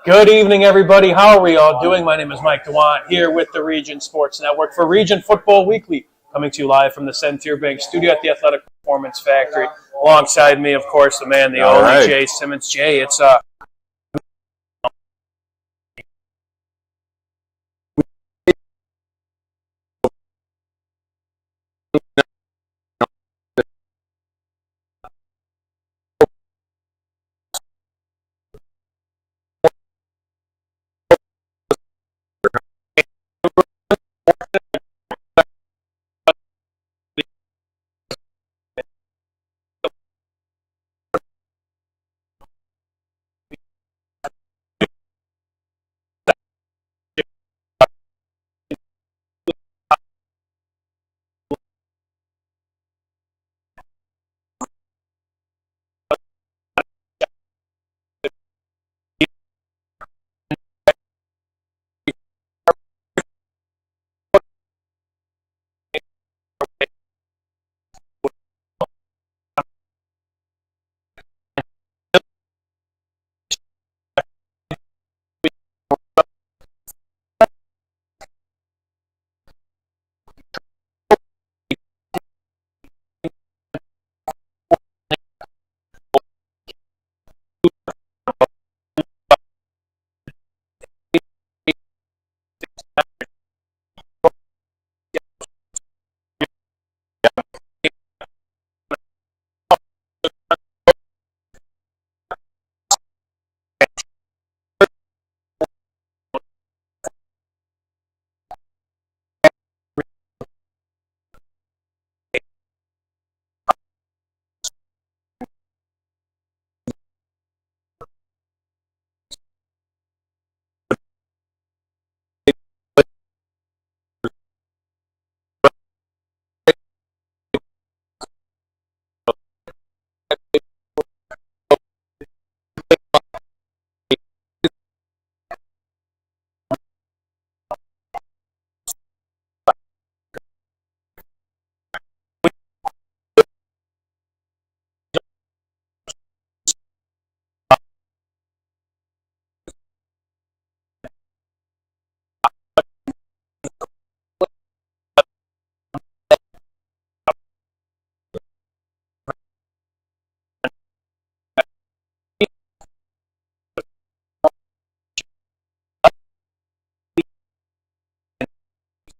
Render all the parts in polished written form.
Good evening, everybody. How are we all doing? My name is Mike DeWant here with the Region Sports Network for Region Football Weekly, coming to you live from the Centier Bank studio at the Athletic Performance Factory. Alongside me, of course, the man, the only Jay Simmons. Jay, it's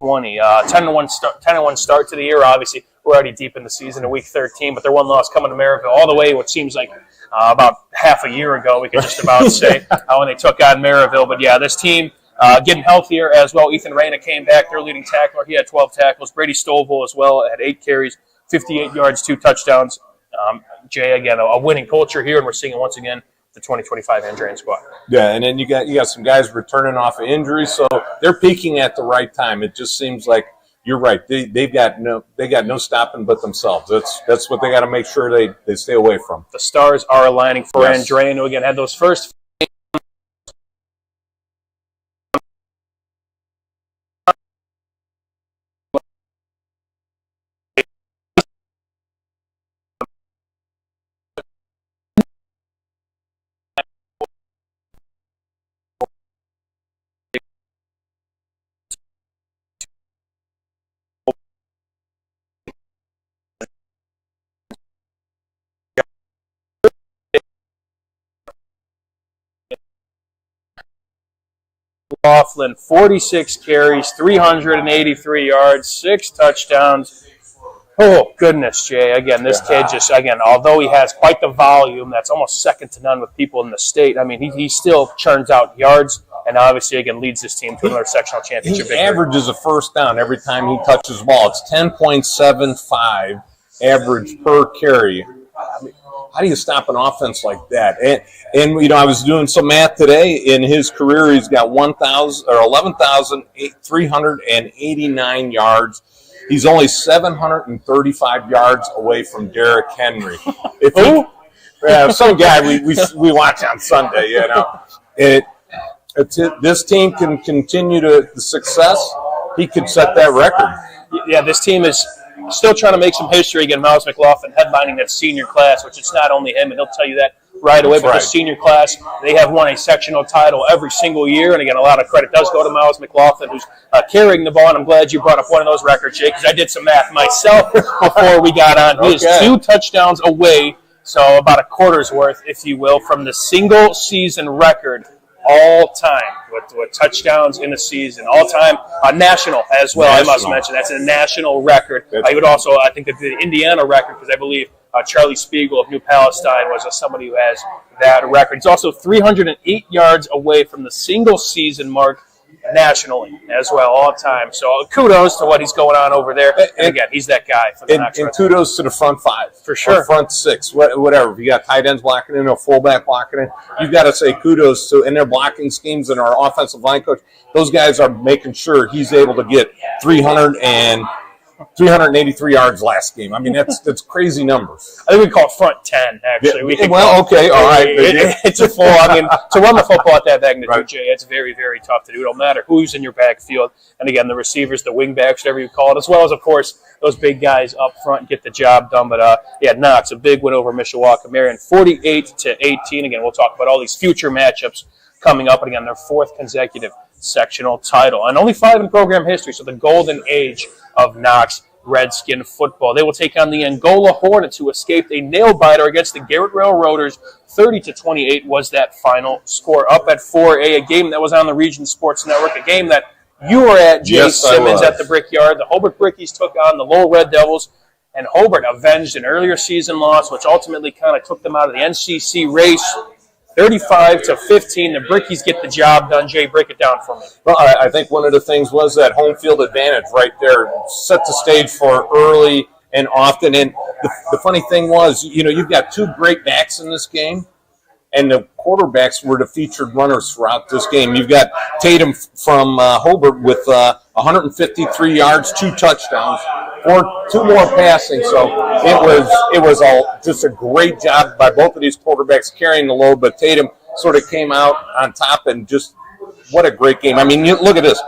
'20. 10-1 start to the year. Obviously, we're already deep in the season in Week 13, but their one loss coming to Maryville all the way, what seems like about half a year ago, we could just about say, when they took on Maryville. But yeah, this team getting healthier as well. Ethan Reyna came back, their leading tackler. He had 12 tackles. Brady Stovall as well had 8 carries, 58 yards, 2 touchdowns. Jay, again, a winning culture here, and we're seeing it once again. The 2025 Andrean squad. Yeah, and then you got some guys returning off of injury, so they're peaking at the right time. It just seems like you're right. They got no stopping but themselves. That's what they got to make sure they stay away from. The stars are aligning for Andrean, who again had those first. Laughlin, 46 carries, 383 yards, 6 touchdowns. Oh, goodness, Jay. Again, this kid although he has quite the volume, that's almost second to none with people in the state, I mean, he still churns out yards and obviously, again, leads this team to another sectional championship victory. He averages a first down every time he touches the ball. It's 10.75 average per carry. I mean, how do you stop an offense like that? And I was doing some math today. In his career, he's got 11,389 yards. He's only 735 yards away from Derrick Henry. Some guy we watch on Sunday. This team can continue the success. He could set that record. Yeah, this team is still trying to make some history. Again, Miles McLaughlin headlining that senior class, which it's not only him, and he'll tell you that right away. That's But right. the senior class, they have won a sectional title every single year. And again, a lot of credit does go to Miles McLaughlin, who's carrying the ball. And I'm glad you brought up one of those records, Jake, because I did some math myself before we got on. He is 2 touchdowns away, so about a quarter's worth, if you will, from the single season record all time with touchdowns in a season, all time national as well. I must mention that's a national record. I would also, I think, the Indiana record, because I believe Charlie Spiegel of New Palestine was somebody who has that record. He's also 308 yards away from the single season mark nationally as well, all time. So kudos to what he's going on over there. And again, he's that guy for the Knox. And kudos to the front 5. For sure. Or front 6, whatever. If you got tight ends blocking in or fullback blocking in, you've got to say kudos to, in their blocking schemes and our offensive line coach. Those guys are making sure he's able to get 383 yards last game. I mean, that's crazy numbers. I think we call it front 10, actually. Yeah, okay, all right. It's a full, I mean, to run the football at that magnitude, right. Jay, it's very, very tough to do. It don't matter who's in your backfield. And again, the receivers, the wing backs, whatever you call it, as well as, of course, those big guys up front get the job done. But, Knox, a big win over Mishawaka Marion, 48-18. Again, we'll talk about all these future matchups coming up. And again, their 4th consecutive sectional title. And only 5 in program history, so the golden age of Knox Redskin football. They will take on the Angola Hornets, who escaped a nail-biter against the Garrett Railroaders. 30-28 was that final score. Up at 4A, a game that was on the Region Sports Network, a game that you were at, Jay Simmons, at the Brickyard. The Hobart Brickies took on the Lowell Red Devils, and Hobart avenged an earlier season loss, which ultimately kind of took them out of the NCC race. 35-15, the Brickies get the job done. Jay, break it down for me. Well, I think one of the things was that home field advantage right there set the stage for early and often. And the funny thing was, you've got 2 great backs in this game, and the quarterbacks were the featured runners throughout this game. You've got Tatum from Hobart with 153 yards, 2 touchdowns, 2 more passing. So it was all just a great job by both of these quarterbacks carrying the load. But Tatum sort of came out on top, and just what a great game. I mean, look at this.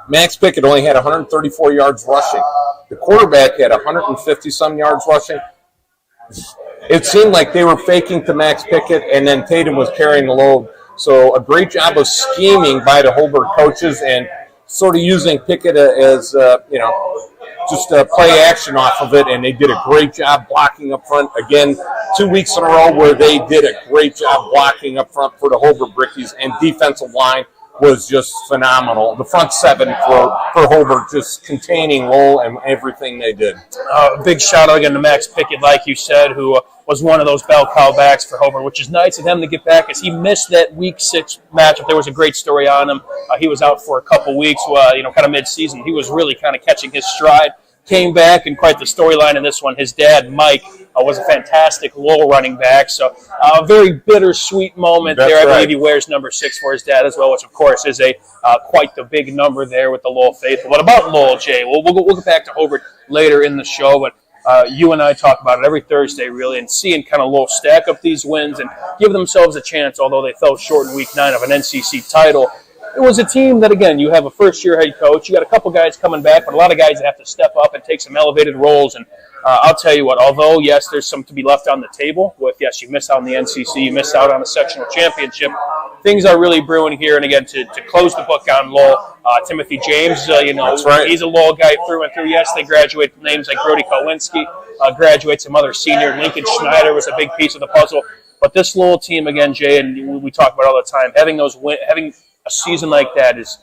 Max Pickett only had 134 yards rushing. The quarterback had 150-some yards rushing. It seemed like they were faking to Max Pickett, and then Tatum was carrying the load. So a great job of scheming by the Hobart coaches and sort of using Pickett as, just play action off of it, and they did a great job blocking up front. Again, 2 weeks in a row where they did a great job blocking up front for the Hobart Brickies, and defensive line was just phenomenal. The front 7 for Hobart just containing Lowell and everything they did. Big shout out again to Max Pickett, like you said, who was one of those bell cow backs for Hobart, which is nice of them to get back as he missed that Week 6 matchup. There was a great story on him. He was out for a couple weeks, kind of mid-season. He was really kind of catching his stride. Came back, and quite the storyline in this one. His dad, Mike, was a fantastic Lowell running back. So a very bittersweet moment there. I believe he wears number 6 for his dad as well, which, of course, is quite the big number there with the Lowell faithful. What about Lowell, Jay? We'll get back to Hobart later in the show, but you and I talk about it every Thursday, really, and seeing kind of Lowell stack up these wins and give themselves a chance, although they fell short in Week 9 of an NCC title. It was a team that, again, you have a first-year head coach. You got a couple guys coming back, but a lot of guys that have to step up and take some elevated roles. And I'll tell you what, although, yes, there's some to be left on the table with, yes, you missed out on the NCC, you missed out on a sectional championship, things are really brewing here. And, again, to close the book on Lowell, Timothy James, he's a Lowell guy through and through. Yes, they graduate from names like Brody Kowinski, graduate some other senior. Lincoln Schneider was a big piece of the puzzle. But this Lowell team, again, Jay, and we talk about it all the time, having a season like that is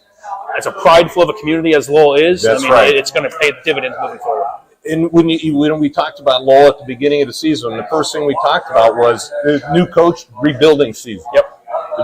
as a prideful of a community as Lowell is. It's going to pay dividends moving forward. And when we talked about Lowell at the beginning of the season, the first thing we talked about was the new coach rebuilding season. Yep.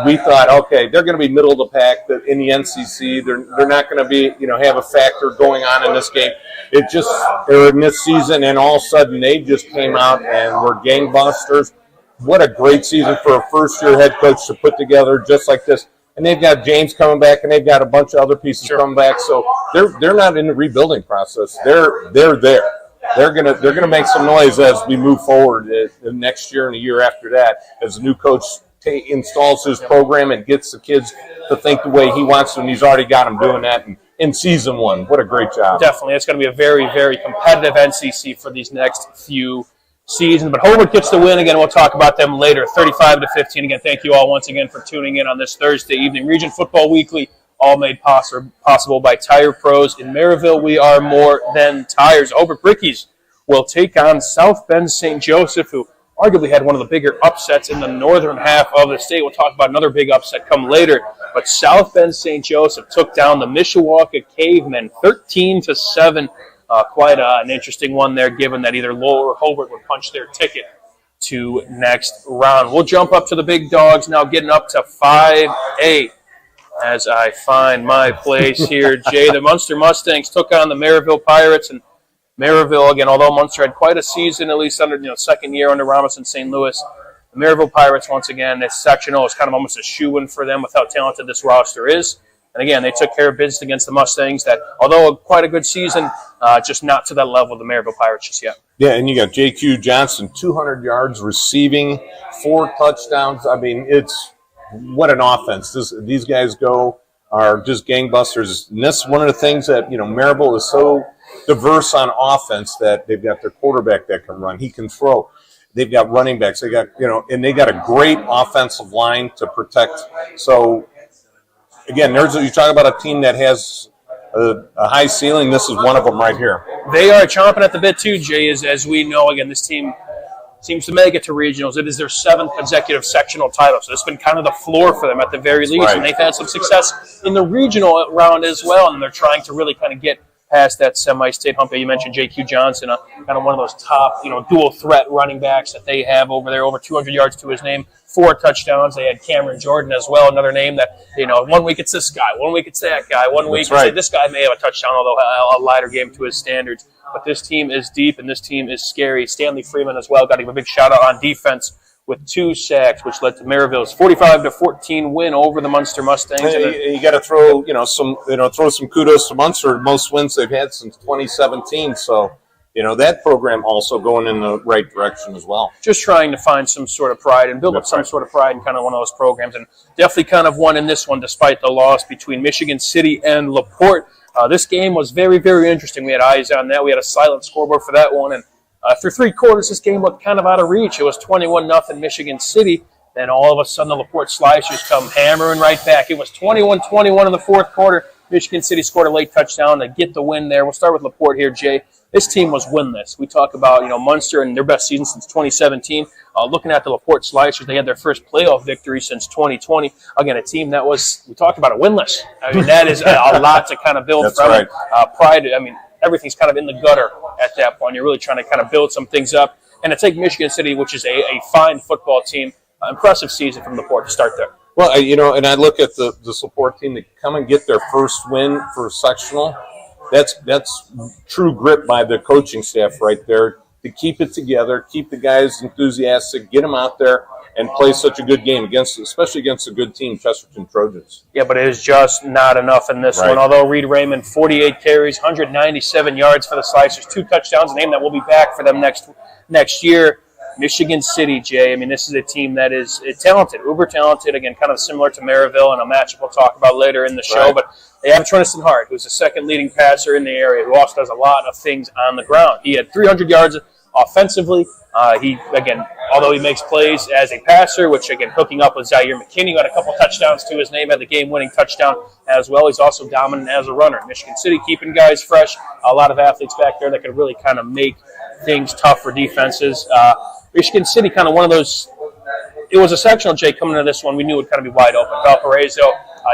We thought, okay, they're going to be middle of the pack in the NCC. They're not going to be, have a factor going on in this game. They're in this season, and all of a sudden they just came out and were gangbusters. What a great season for a first-year head coach to put together just like this. And they've got James coming back, and they've got a bunch of other pieces coming back. So they're not in the rebuilding process. They're there. They're gonna make some noise as we move forward next year and the year after that, as the new coach installs his program and gets the kids to think the way he wants to. And he's already got them doing that in season 1. What a great job! Definitely, it's going to be a very, very competitive NCC for these next few season. But Hobart gets the win again. We'll talk about them later. 35-15. Again, thank you all once again for tuning in on this Thursday evening. Region Football Weekly, all made possible by Tire Pros. In Maryville, we are more than tires. Hobart Brickies will take on South Bend St. Joseph, who arguably had one of the bigger upsets in the northern half of the state. We'll talk about another big upset come later. But South Bend St. Joseph took down the Mishawaka Cavemen 13-7. Quite an interesting one there, given that either Lowell or Hobart would punch their ticket to next round. We'll jump up to the big dogs now, getting up to 5A. As I find my place here, Jay, the Munster Mustangs took on the Maryville Pirates, and Maryville, again, although Munster had quite a season, at least under second year under Robinson St. Louis, the Maryville Pirates, once again, this sectional is kind of almost a shoe-in for them with how talented this roster is. And again, they took care of business against the Mustangs that, although quite a good season, just not to that level of the Maryville Pirates just yet. Yeah, and you got J.Q. Johnson, 200 yards receiving, 4 touchdowns. I mean, it's what an offense. These guys are just gangbusters. And that's one of the things that, Maryville is so diverse on offense that they've got their quarterback that can run. He can throw. They've got running backs. They got, and they got a great offensive line to protect. So, again, you talk about a team that has a high ceiling. This is one of them right here. They are chomping at the bit too, Jay, as we know. Again, this team seems to make it to regionals. It is their 7th consecutive sectional title, so it's been kind of the floor for them at the very least. Right. And they've had some success in the regional round as well, and they're trying to really kind of get past that semi-state hump. You mentioned J.Q. Johnson, kind of one of those top, dual threat running backs that they have over there, over 200 yards to his name, 4 touchdowns. They had Cameron Jordan as well, another name that, 1 week it's this guy, 1 week it's that guy, 1 week this guy may have a touchdown, although a lighter game to his standards. But this team is deep, and this team is scary. Stanley Freeman as well, got to give a big shout-out on defense with 2 sacks, which led to Maryville's 45-14 win over the Munster Mustangs. You got to throw, some kudos to Munster. Most wins they've had since 2017. So, that program also going in the right direction as well. Just trying to find some sort of pride and build up some sort of pride in kind of one of those programs, and definitely kind of won in this one despite the loss between Michigan City and LaPorte. This game was very, very interesting. We had eyes on that. We had a silent scoreboard for that one, and through 3 quarters, this game looked kind of out of reach. It was 21-0 Michigan City. Then all of a sudden, the LaPorte Slicers come hammering right back. It was 21-21 in the 4th quarter. Michigan City scored a late touchdown to get the win there. We'll start with LaPorte here, Jay. This team was winless. We talk about, Munster and their best season since 2017. Looking at the LaPorte Slicers, they had their first playoff victory since 2020. Again, a team that was, we talked about it, winless. I mean, that is a lot to kind of build from. Right. Pride, everything's kind of in the gutter at that point. You're really trying to kind of build some things up. And to take Michigan City, which is a fine football team, impressive season from LaPorte to start there. Well, and I look at the support team to come and get their first win for sectional. That's true grit by the coaching staff right there to keep it together, keep the guys enthusiastic, get them out there and play such a good game especially against a good team, Chesterton Trojans. Yeah, but it is just not enough in this one. Although Reed Raymond, 48 carries, 197 yards for the Slicers, 2 touchdowns, a name that will be back for them next year. Michigan City, Jay. This is a team that is talented, uber talented. Again, kind of similar to Maryville and a matchup we'll talk about later in the show. Right. But they have Trinison Hart, who's the 2nd leading passer in the area, who also does a lot of things on the ground. He had 300 yards offensively. Although he makes plays as a passer, which, again, hooking up with Zaire McKinney, who had a couple touchdowns to his name, had the game-winning touchdown as well. He's also dominant as a runner. Michigan City keeping guys fresh. A lot of athletes back there that could really kind of make things tough for defenses. Michigan City, kind of one of those, it was a sectional, Jay, coming into this one. We knew it would kind of be wide open. Valparaiso,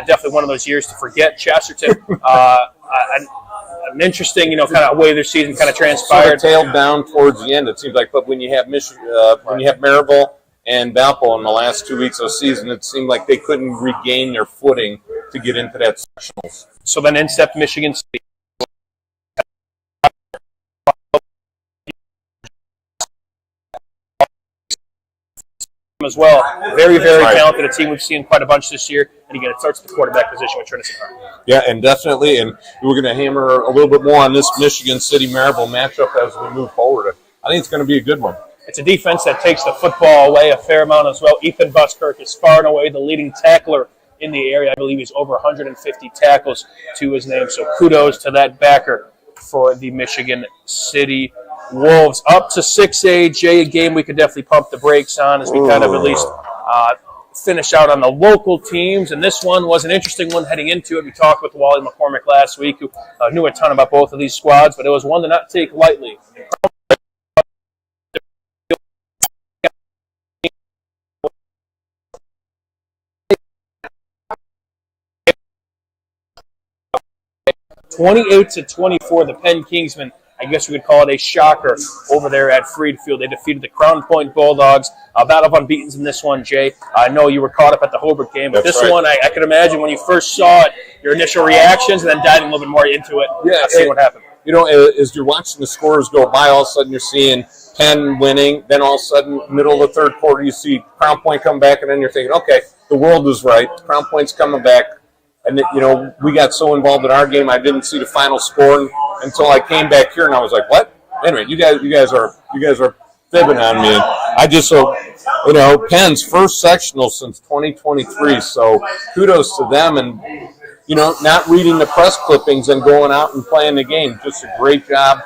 definitely one of those years to forget. Chesterton, an interesting, kind of way their season kind of transpired. Sort of tailed down towards the end, it seems like. But when you have when you have Maryville and Valpo in the last 2 weeks of the season, it seemed like they couldn't regain their footing to get into that sectionals. So then in stepped Michigan City. As well. Very, very talented. A team we've seen quite a bunch this year. And again, it starts at the quarterback position with Trinison Hart. Yeah, and definitely. And we're going to hammer a little bit more on this Michigan City-Maryville matchup as we move forward. I think it's going to be a good one. It's a defense that takes the football away a fair amount as well. Ethan Buskirk is far and away the leading tackler in the area. I believe he's over 150 tackles to his name. So kudos to that backer for the Michigan City Wolves up to 6A. Jay, a game we could definitely pump the brakes on as we kind of at least finish out on the local teams. And this one was an interesting one heading into it. We talked with Wally McCormick last week, who knew a ton about both of these squads, but it was one to not take lightly. 28-24, the Penn Kingsmen, I guess we could call it a shocker over there at Freed Field. They defeated the Crown Point Bulldogs. Battle of unbeatens in this one, Jay. I know you were caught up at the Hobart game, but That's this right. one, I could imagine when you first saw it, your initial reactions, and then diving a little bit more into it. Yeah, See what happened. You know, as you're watching the scores go by, all of a sudden you're seeing Penn winning. Then all of a sudden, middle of the third quarter, you see Crown Point come back, and then you're thinking, okay, the world is right. Crown Point's coming back. And, you know, we got so involved in our game, I didn't see the final score until I came back here, and I was like, what? Anyway, you guys are fibbing on me. And I just, you know, Penn's first sectional since 2023, so kudos to them. And, you know, not reading the press clippings and going out and playing the game. Just a great job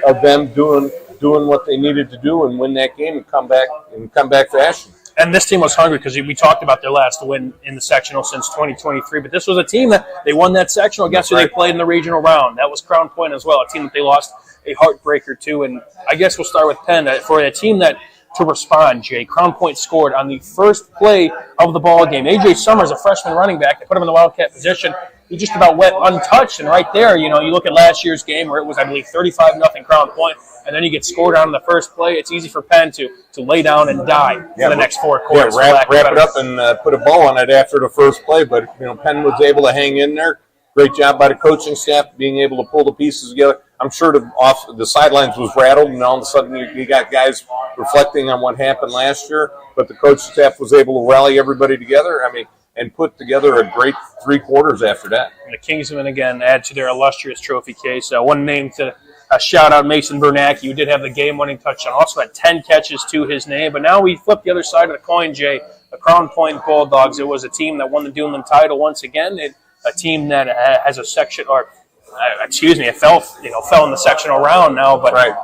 of them doing what they needed to do and win that game and come back fashion. And this team was hungry because we talked about their last win in the sectional since 2023. But this was a team that they won that sectional. Guess who they played in the regional round? That was Crown Point as well, a team that they lost a heartbreaker to. And I guess we'll start with Penn. For a team that to respond, Jay, Crown Point scored on the first play of the ball game. A.J. Summers, a freshman running back, they put him in the Wildcat position. He just about went untouched. And right there, you know, you look at last year's game where it was, I believe, 35-0 Crown Point. And then you get scored on in the first play. It's easy for Penn to lay down and die for the next four quarters. Yeah, wrap it up and put a bow on it after the first play. But, you know, Penn was able to hang in there. Great job by the coaching staff being able to pull the pieces together. I'm sure the sidelines was rattled, and all of a sudden you got guys reflecting on what happened last year. But the coaching staff was able to rally everybody together. I mean, and put together a great 3 quarters after that. And the Kingsmen, again, add to their illustrious trophy case. One name to shout out, Mason Bernacki, who did have the game-winning touchdown. Also had 10 catches to his name. But now we flip the other side of the coin, Jay. The Crown Point Bulldogs. It was a team that won the Duneland title once again. A team that has a section, or it fell in the sectional round now. But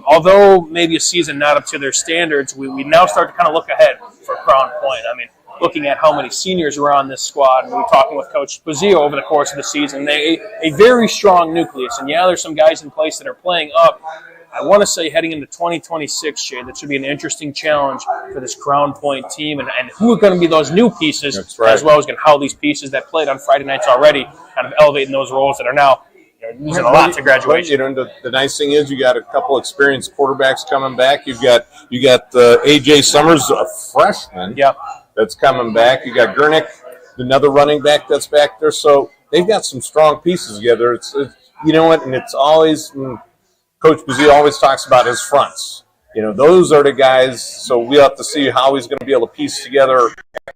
although maybe a season not up to their standards, we now start to kind of look ahead for Crown Point. I mean, looking at how many seniors were on this squad, and we were talking with Coach Bazio over the course of the season. A very strong nucleus, and yeah, there's some guys in place that are playing up. I want to say heading into 2026, Jay, that should be an interesting challenge for this Crown Point team, and who are going to be those new pieces, as well as how these pieces that played on Friday nights already kind of elevating those roles that are now losing a lot to graduation. You know, the nice thing is you got a couple experienced quarterbacks coming back. You got A.J. Summers, a freshman. Yeah. That's coming back. You got Gurnick, another running back that's back there. So they've got some strong pieces together. It's you know what, and it's always Coach Bazzi always talks about his fronts. You know, those are the guys. So we have to see how he's going to be able to piece together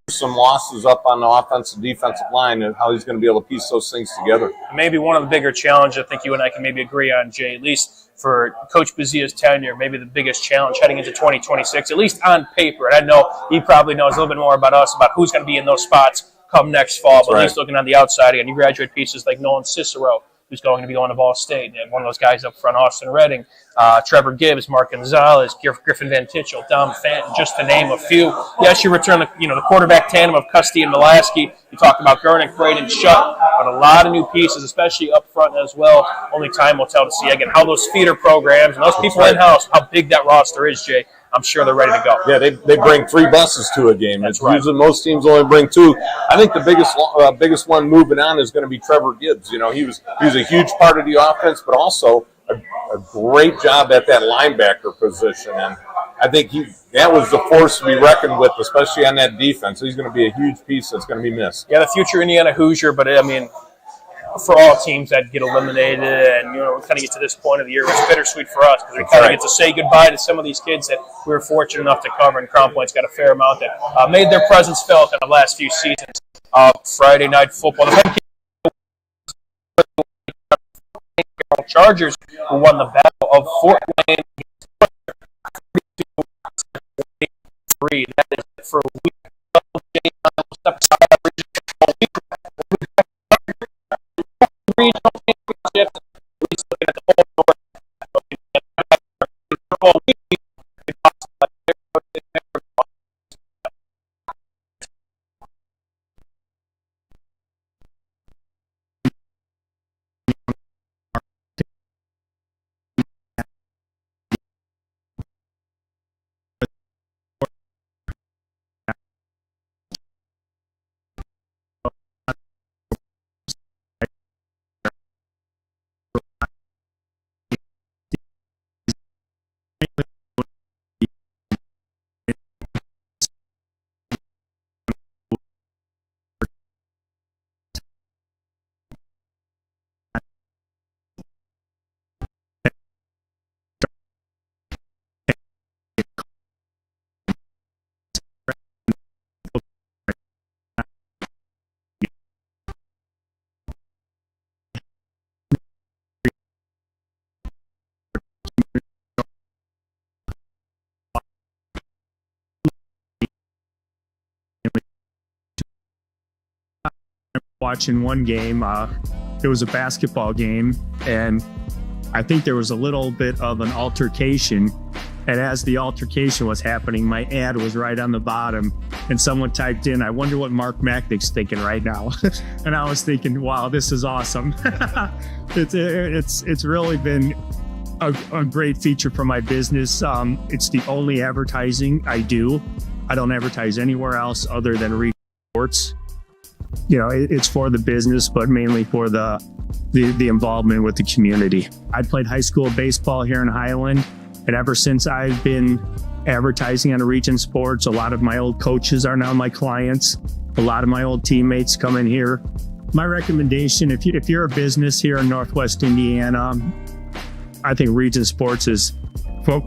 some losses up on the offensive defensive line and how he's going to be able to piece those things together. Maybe one of the bigger challenges I think you and I can maybe agree on, Jay, at least for Coach Bazzia's tenure, maybe the biggest challenge heading into 2026, at least on paper. And I know he probably knows a little bit more about us, about who's going to be in those spots come next fall. But at least looking on the outside, again, you graduate pieces like Nolan Cicero, who's going to be going to Ball State, and one of those guys up front, Austin Redding, Trevor Gibbs, Mark Gonzalez, Griffin Van Tichel, Dom Fanton, just to name a few. Yes, you return the quarterback tandem of Custy and Mulaski. You talked about Gurnick, Braden, Shutt, but a lot of new pieces, especially up front as well. Only time will tell to see, again, how those feeder programs and those people in-house, how big that roster is, Jay. I'm sure they're ready to go. Yeah, they bring 3 buses to a game. That's right. Usually most teams only bring 2. I think the biggest one moving on is going to be Trevor Gibbs. You know, he was a huge part of the offense, but also a great job at that linebacker position. And I think that was the force to be reckoned with, especially on that defense. He's going to be a huge piece that's going to be missed. Yeah, the future Indiana Hoosier, but I mean, for all teams that get eliminated and, kind of get to this point of the year, it's bittersweet for us because we kind of get to say goodbye to some of these kids that we were fortunate enough to cover, and Crown Point's got a fair amount that made their presence felt in the last few seasons of Friday Night Football. The Chargers, who won the Battle of Fort Wayne, 3. That is it for week. Regional championship. At least looking at the whole watching one game. It was a basketball game, and I think there was a little bit of an altercation. And as the altercation was happening, my ad was right on the bottom, and someone typed in, "I wonder what Mark Macknick's thinking right now." And I was thinking, wow, this is awesome. It's really been a great feature for my business. It's the only advertising I do. I don't advertise anywhere else other than Region Sports. You know, it's for the business, but mainly for the involvement with the community. I played high school baseball here in Highland, and ever since I've been advertising on Region Sports, a lot of my old coaches are now my clients. A lot of my old teammates come in here. My recommendation, if you're a business here in Northwest Indiana, I think Region Sports is,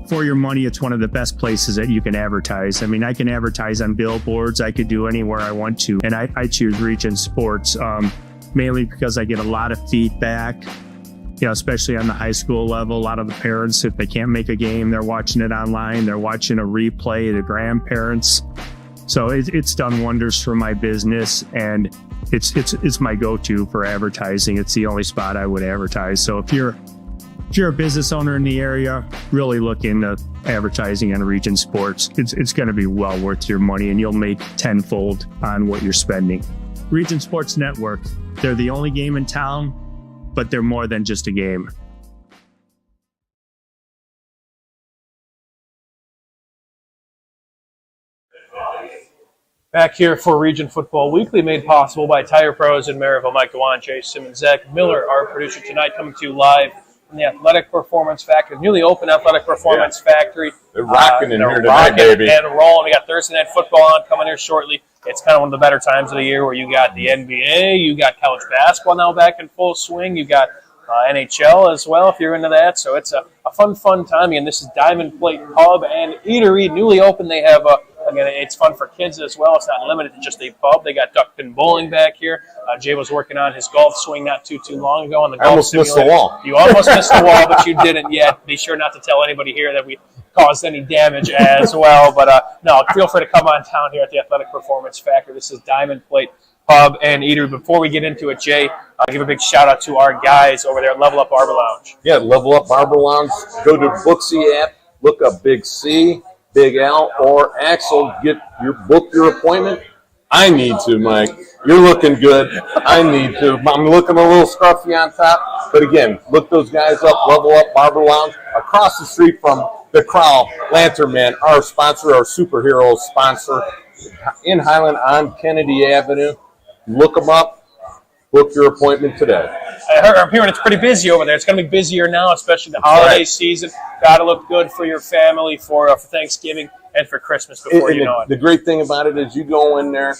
for your money, it's one of the best places that you can advertise. I mean, I can advertise on billboards. I could do anywhere I want to. And I choose Region Sports mainly because I get a lot of feedback, you know, especially on the high school level. A lot of the parents, if they can't make a game, they're watching it online. They're watching a replay, the grandparents. So it's done wonders for my business, and it's my go-to for advertising. It's the only spot I would advertise. So if you're a business owner in the area, really look into advertising on Region Sports. It's going to be well worth your money, and you'll make tenfold on what you're spending. Region Sports Network, they're the only game in town, but they're more than just a game. Back here for Region Football Weekly, made possible by Tire Pros in Maryville. Mike Dewan, Jay Simmons, Zach Miller, our producer tonight, coming to you live from the Athletic Performance Factory, newly open Athletic Performance Factory. They're rocking in here tonight, baby. And rolling. We got Thursday Night Football on coming here shortly. It's kind of one of the better times of the year where you got the NBA, you got college basketball now back in full swing, you got NHL as well if you're into that. So it's a fun time. And this is Diamond Plate Pub and Eatery, newly open. They have again, it's fun for kids as well. It's not limited to just a pub. They got duck pin bowling back here. Jay was working on his golf swing not too long ago on the golf almost missed the wall. You almost missed the wall, but you didn't yet. Be sure not to tell anybody here that we caused any damage as well. But no, feel free to come on down here at the Athletic Performance Factory. This is Diamond Plate Pub and Eatery. Before we get into it, Jay, I'll give a big shout out to our guys over there at Level Up Barber Lounge. Yeah, Level Up Barber Lounge. Go to Booksy app, look up Big C, Big Al, or Axel. Book your appointment. I need to, Mike. You're looking good. I need to. I'm looking a little scruffy on top. But again, look those guys up, Level Up Barber Lounge, across the street from the Crow Lantern Man, our sponsor, our superhero sponsor, in Highland on Kennedy Avenue. Look them up. Book your appointment today. I'm hearing it's pretty busy over there. It's going to be busier now, especially the holiday season. Got to look good for your family for Thanksgiving and for Christmas before you know it. The great thing about it is you go in there,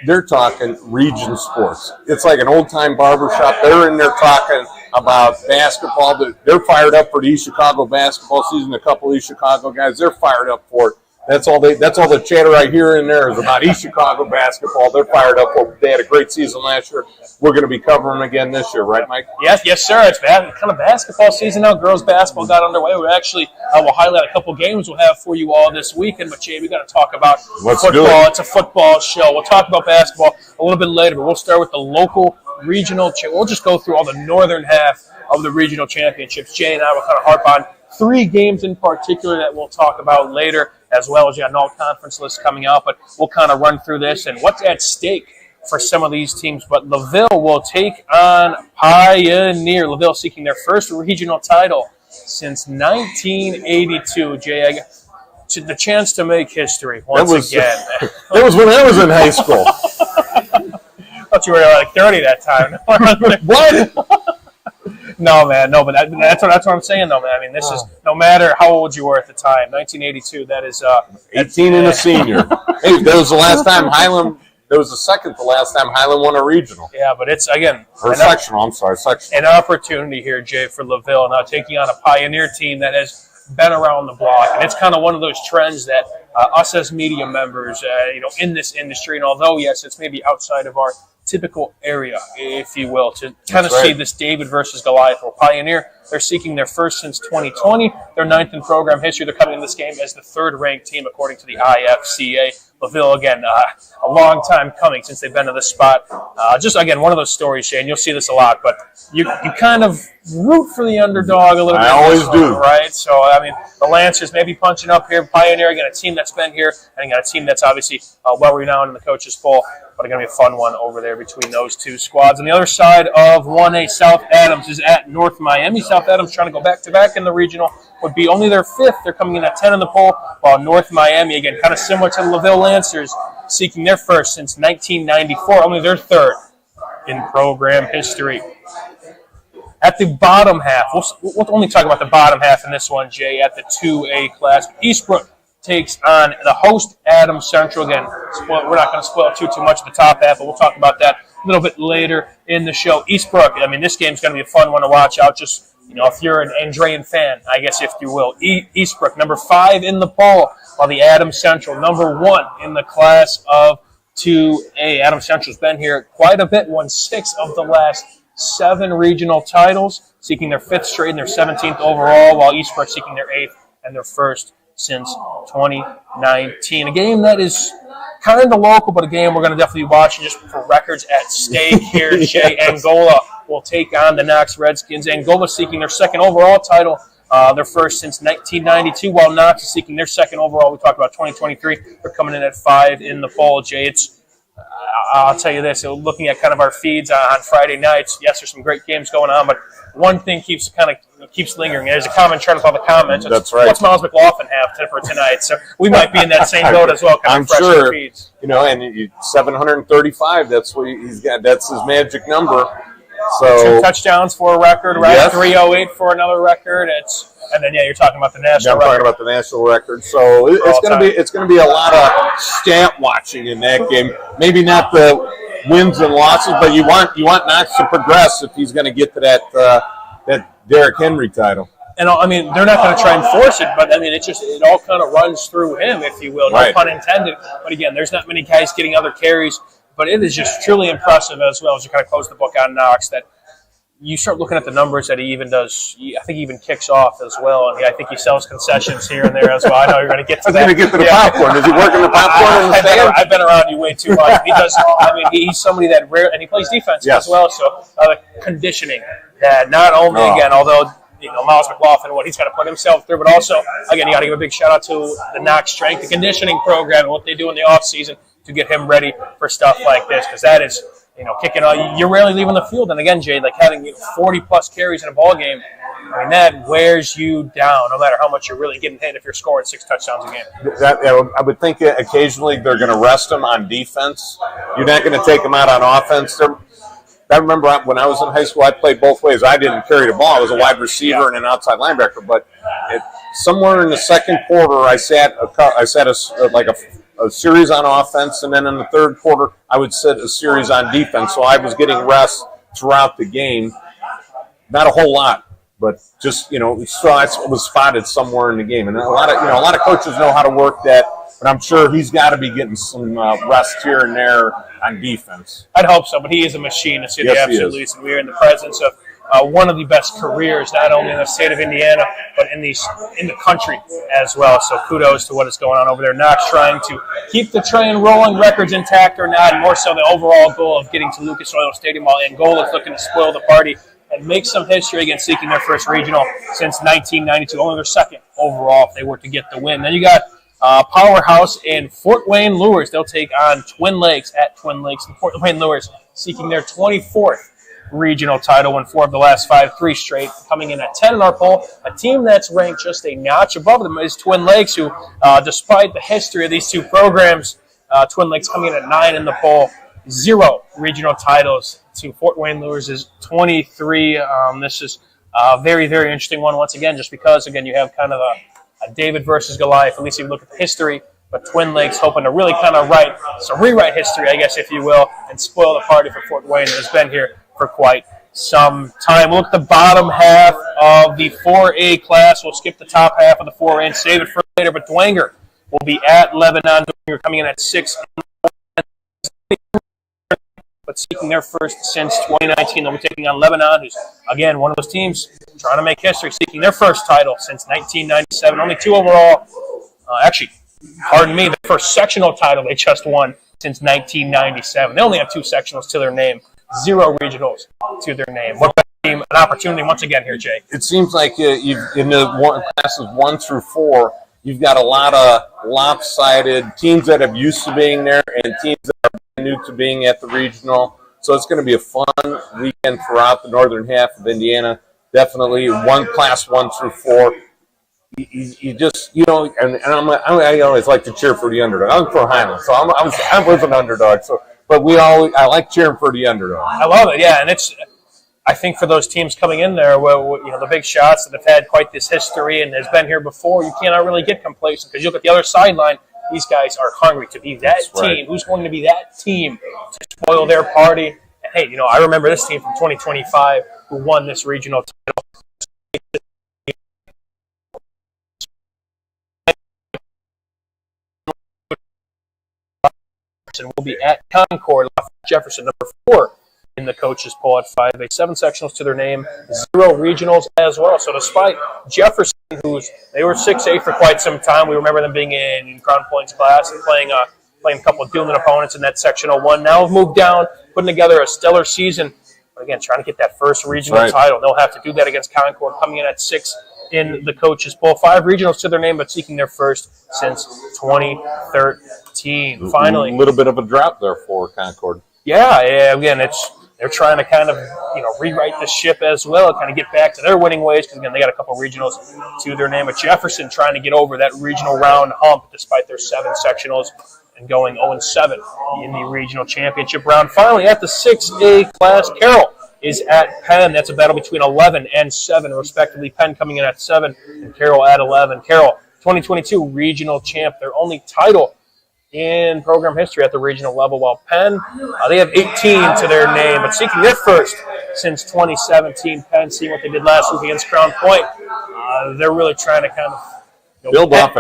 they're talking Region Sports. It's like an old-time barbershop. They're in there talking about basketball. They're fired up for the East Chicago basketball season. A couple of East Chicago guys, they're fired up for it. That's all the chatter I hear in there is about East Chicago basketball. They're fired up. They had a great season last year. We're going to be covering them again this year, right, Mike? Yes, sir. It's kind of basketball season now. Girls basketball got underway. We actually will highlight a couple games we'll have for you all this weekend. But Jay, we got to talk about football. It's a football show. We'll talk about basketball a little bit later, but we'll start with the local regional. We'll just go through all the northern half of the regional championships. Jay and I will kind of harp on 3 games in particular that we'll talk about later, as well as you got an all-conference list coming out. But we'll kind of run through this and what's at stake for some of these teams. But LaVille will take on Pioneer. LaVille seeking their first regional title since 1982. Jay, I got the chance to make history once again. That was when I was in high school. I thought you were like 30 that time. What? No, man, no, but that's what I'm saying, though, man. I mean, this is no matter how old you were at the time. 1982, that is 18 and a senior. Hey, that was the last time Highland. That was the second to last time Highland won a regional. Yeah, but it's again sectional. I'm sorry, sectional. An opportunity here, Jay, for LaVille now taking on a Pioneer team that has been around the block, and it's kind of one of those trends that us as media members, in this industry, and although yes, it's maybe outside of our typical area, if you will, to kind of see this David versus Goliath, where Pioneer They're seeking their first since 2020. They're ninth in program history. They're coming in this game as the third-ranked team according to the IFCA. LaVille, again, a long time coming since they've been to this spot. Just, again, one of those stories, Shane. You'll see this a lot, but you kind of root for the underdog a little bit. I always do. Right? So, I mean, the Lancers maybe punching up here, Pioneer, again, a team that's been here, and again, a team that's obviously well-renowned in the coaches' poll, but it's going to be a fun one over there between those two squads. On the other side of 1A, South Adams is at North Miami. South Adams trying to go back-to-back in the regional would be only their fifth. They're coming in at 10 in the poll, while North Miami, again, kind of similar to the LaVille Lancers, seeking their first since 1994, only their third in program history. At the bottom half, we'll only talk about the bottom half in this one, Jay, at the 2A class. Eastbrook takes on the host, Adams Central. Again, we're not going to spoil too much of the top half, but we'll talk about that a little bit later in the show. Eastbrook, I mean, this game's going to be a fun one to watch out. Just, if you're an Andrean fan, I guess, if you will. Eastbrook, number 5 in the poll, while the Adams Central, number 1 in the class of 2A. Adams Central's been here quite a bit, won 6 of the last 7 regional titles, seeking their 5th straight and their 17th overall, while Eastbrook seeking their 8th and their 1st since 2019. A game that is kind of local, but a game we're going to definitely be watching just for records at stake here. Jay, Angola will take on the Knox Redskins. Angola seeking their 2nd overall title, their 1st since 1992, while Knox is seeking their 2nd overall. We talked about 2023. They're coming in at 5 in the poll, Jay. I'll tell you this, looking at kind of our feeds on Friday nights, yes, there's some great games going on, but one thing keeps lingering. There's a common trend with all the comments. That's right. What's Miles McLaughlin have for tonight? So we might be in that same boat as well. I'm sure. Feeds. And 735. That's what he's got. That's his magic number. So 2 touchdowns for a record, right? Yes. 308 for another record. And then you're talking about the national. I'm talking about the national record. So it's going to be a lot of stat watching in that game. Maybe not the wins and losses, but you want Knox to progress if he's going to get to that Derrick Henry title. And I mean, they're not going to try and force it, but I mean, it all kind of runs through him, if you will. No right. pun intended. But again, there's not many guys getting other carries. But it is just truly impressive as well as you kind of close the book on Knox that you start looking at the numbers that he even does. I think he even kicks off as well. And I think he sells concessions here and there as well. I know you're going to get to that. I'm going to get to the popcorn. Is he working the popcorn in the stand? I've been around you way too much. He does. I mean, he's somebody that and he plays defense yes. as well. So conditioning that not only, again, although Miles McLaughlin, what he's got to put himself through, but also, again, you got to give a big shout out to the Knox Strength and Conditioning Program and what they do in the off season to get him ready for stuff like this, because that is, kicking on. You're rarely leaving the field, and again, Jay, like having 40-plus carries in a ball game, I mean, that wears you down, no matter how much you're really getting hit if you're scoring 6 touchdowns a game. I would think occasionally they're going to rest him on defense. You're not going to take him out on offense. I remember when I was in high school, I played both ways. I didn't carry the ball. I was a wide receiver and an outside linebacker, but somewhere in the second quarter, I sat a series on offense, and then in the third quarter, I would sit a series on defense. So I was getting rest throughout the game. Not a whole lot, but just, it was spotted somewhere in the game. And a lot of coaches know how to work that, but I'm sure he's got to be getting some rest here and there on defense. I'd hope so, but he is a machine, to say the absolute least. And we are in the presence of one of the best careers, not only in the state of Indiana, but in the country as well. So kudos to what is going on over there. Knox trying to keep the train rolling, records intact or not, and more so the overall goal of getting to Lucas Oil Stadium, while Angola is looking to spoil the party and make some history against seeking their first regional since 1992, only their 2nd overall if they were to get the win. Then you got Powerhouse in Fort Wayne Lures. They'll take on Twin Lakes at Twin Lakes. The Fort Wayne Lures seeking their 24th regional title, won 4 of the last 5, 3 straight, coming in at 10 in our poll. A team that's ranked just a notch above them is Twin Lakes, who, despite the history of these two programs, Twin Lakes coming in at 9 in the poll, 0 regional titles to Fort Wayne Lures' 23. This is a very, very interesting one once again, just because, again, you have kind of a David versus Goliath, at least if you look at the history, but Twin Lakes hoping to really kind of rewrite history, I guess, if you will, and spoil the party for Fort Wayne that has been here for quite some time. We'll look at the bottom half of the 4A class. We'll skip the top half of the 4A and save it for later, but Dwenger will be at Lebanon. Dwenger coming in at 6, but seeking their first since 2019. They'll be taking on Lebanon, who's, again, one of those teams trying trying to make history, seeking their first title since 1997. Only 2 overall. Actually, pardon me, the first sectional title they just won since 1997. They only have 2 sectionals to their name, 0 regionals to their name. What about team? An opportunity once again here, Jay. It seems like in the classes 1 through 4, you've got a lot of lopsided teams that have used to being there and teams that are new to being at the regional. So it's going to be a fun weekend throughout the northern half of Indiana. Definitely class 1 through 4. You just, and I always like to cheer for the underdog. I'm from Highland, so I was an underdog. So, but I like cheering for the underdog. I love it, yeah, and I think for those teams coming in there, the big shots that have had quite this history and has been here before, you cannot really get complacent because you look at the other sideline. These guys are hungry to be that team. Right. Who's going to be that team to spoil their party? And hey, I remember this team from 2025 who won this regional title. And we'll be at Concord, Jefferson, number 4 in the coaches poll at 5A. 7 sectionals to their name, 0 regionals as well. So despite Jefferson, they were 6A for quite some time. We remember them being in Crown Point's class and playing a couple of Dillon opponents in that sectional 1. Now have moved down, putting together a stellar season. But again, trying to get that first regional title. They'll have to do that against Concord, coming in at 6 in the coaches poll. 5 regionals to their name, but seeking their first since 2013. Finally, a little bit of a drop there for Concord. Yeah. Again, they're trying to kind of rewrite the ship as well, kind of get back to their winning ways. Because again, they got a couple regionals to their name. But Jefferson trying to get over that regional round hump, despite their 7 sectionals and going 0-7 in the regional championship round. Finally, at the 6A class, Carroll is at Penn. That's a battle between 11 and 7, respectively. Penn coming in at 7 and Carroll at 11. Carroll, 2022 regional champ, their only title in program history at the regional level, while Penn, they have 18 to their name, but seeking their first since 2017. Penn, seeing what they did last week against Crown Point, they're really trying to kind of build off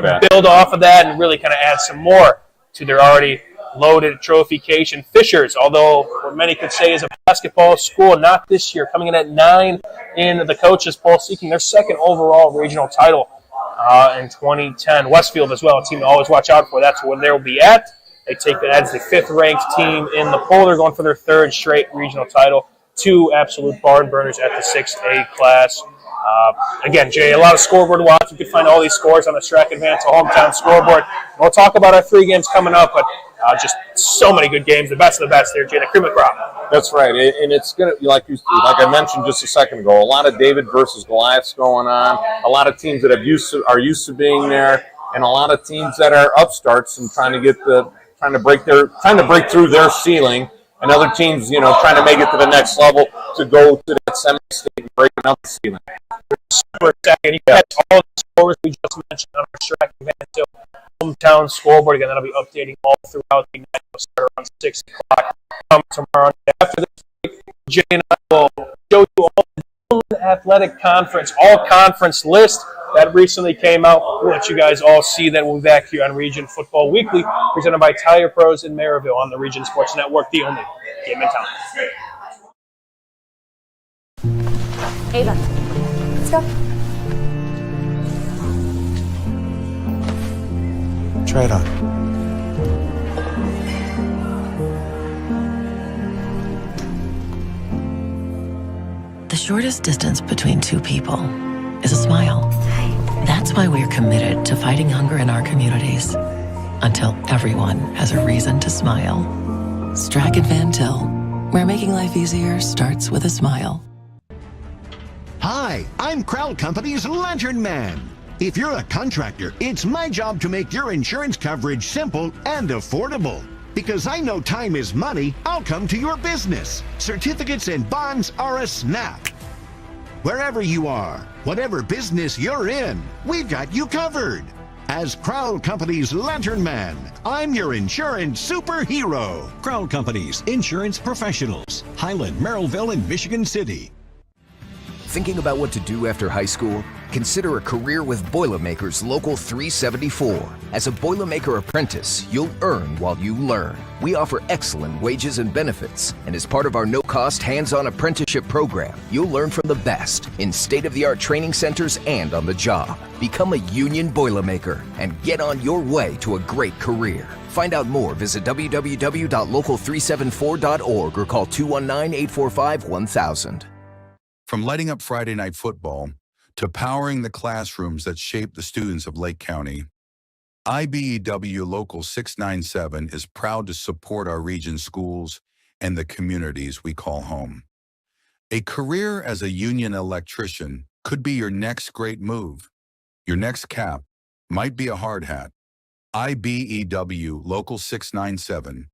of that and really kind of add some more to their already loaded trophycation. Fishers, although what many could say is a basketball school, not this year, coming in at 9 in the coaches poll, seeking their 2nd overall regional title in 2010. Westfield as well, a team to always watch out for. That's where they'll be at. They take that as the 5th ranked team in the poll. They're going for their 3rd straight regional title. 2 absolute barn burners at the 6A class. Again, Jay, a lot of scoreboard to watch. You can find all these scores on the Strack Advance Hometown scoreboard. We'll talk about our 3 games coming up, but just so many good games. The best of the best there, Jay. The cream of the crop. That's right, and it's going to be like I mentioned just a second ago. A lot of David versus Goliaths going on. A lot of teams that are used to being there, and a lot of teams that are upstarts and trying to break through their ceiling. And other teams, trying to make it to the next level to go to that semi-state and break out the ceiling. Super exciting. You catch all the scores we just mentioned on our Strack Advance Hometown scoreboard. Again, that'll be updating all throughout the night. We'll start around 6 o'clock tomorrow. After this break, Jay and I will show you all the Dillon Athletic Conference, all-conference list that recently came out. We'll let you guys all see that. We'll be back here on Region Football Weekly, presented by Tire Pros in Maryville on the Region Sports Network, the only game in town. Ava, let's go. Try it on. The shortest distance between 2 people is a smile. That's why we're committed to fighting hunger in our communities until everyone has a reason to smile. Strack Van Til, where making life easier starts with a smile. Hi, I'm Crowd Company's Lantern Man. If you're a contractor, it's my job to make your insurance coverage simple and affordable. Because I know time is money, I'll come to your business. Certificates and bonds are a snap. Wherever you are, whatever business you're in, we've got you covered. As Crowd Company's Lantern Man, I'm your insurance superhero. Crowd Companies, insurance professionals. Highland, Merrillville, and Michigan City. Thinking about what to do after high school? Consider a career with Boilermakers Local 374. As a Boilermaker apprentice, you'll earn while you learn. We offer excellent wages and benefits, and as part of our no-cost hands-on apprenticeship program, you'll learn from the best in state-of-the-art training centers and on the job. Become a union Boilermaker and get on your way to a great career. Find out more, visit www.local374.org or call 219-845-1000. From lighting up Friday night football to powering the classrooms that shape the students of Lake County, IBEW Local 697 is proud to support our region's schools and the communities we call home. A career as a union electrician could be your next great move. Your next cap might be a hard hat. IBEW Local 697,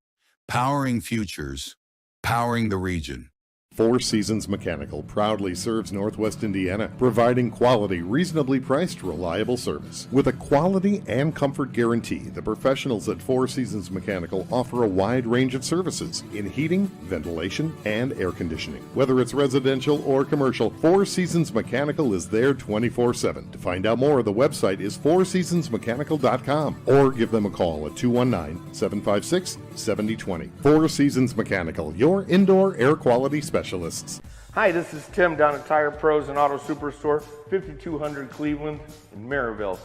powering futures, powering the region. Four Seasons Mechanical proudly serves Northwest Indiana, providing quality, reasonably priced, reliable service. With a quality and comfort guarantee, the professionals at Four Seasons Mechanical offer a wide range of services in heating, ventilation, and air conditioning. Whether it's residential or commercial, Four Seasons Mechanical is there 24/7. To find out more, the website is fourseasonsmechanical.com or give them a call at 219-756-7020. Four Seasons Mechanical, your indoor air quality specialist. Hi, this is Tim down at Tire Pros and Auto Superstore, 5200 Cleveland in Maryville.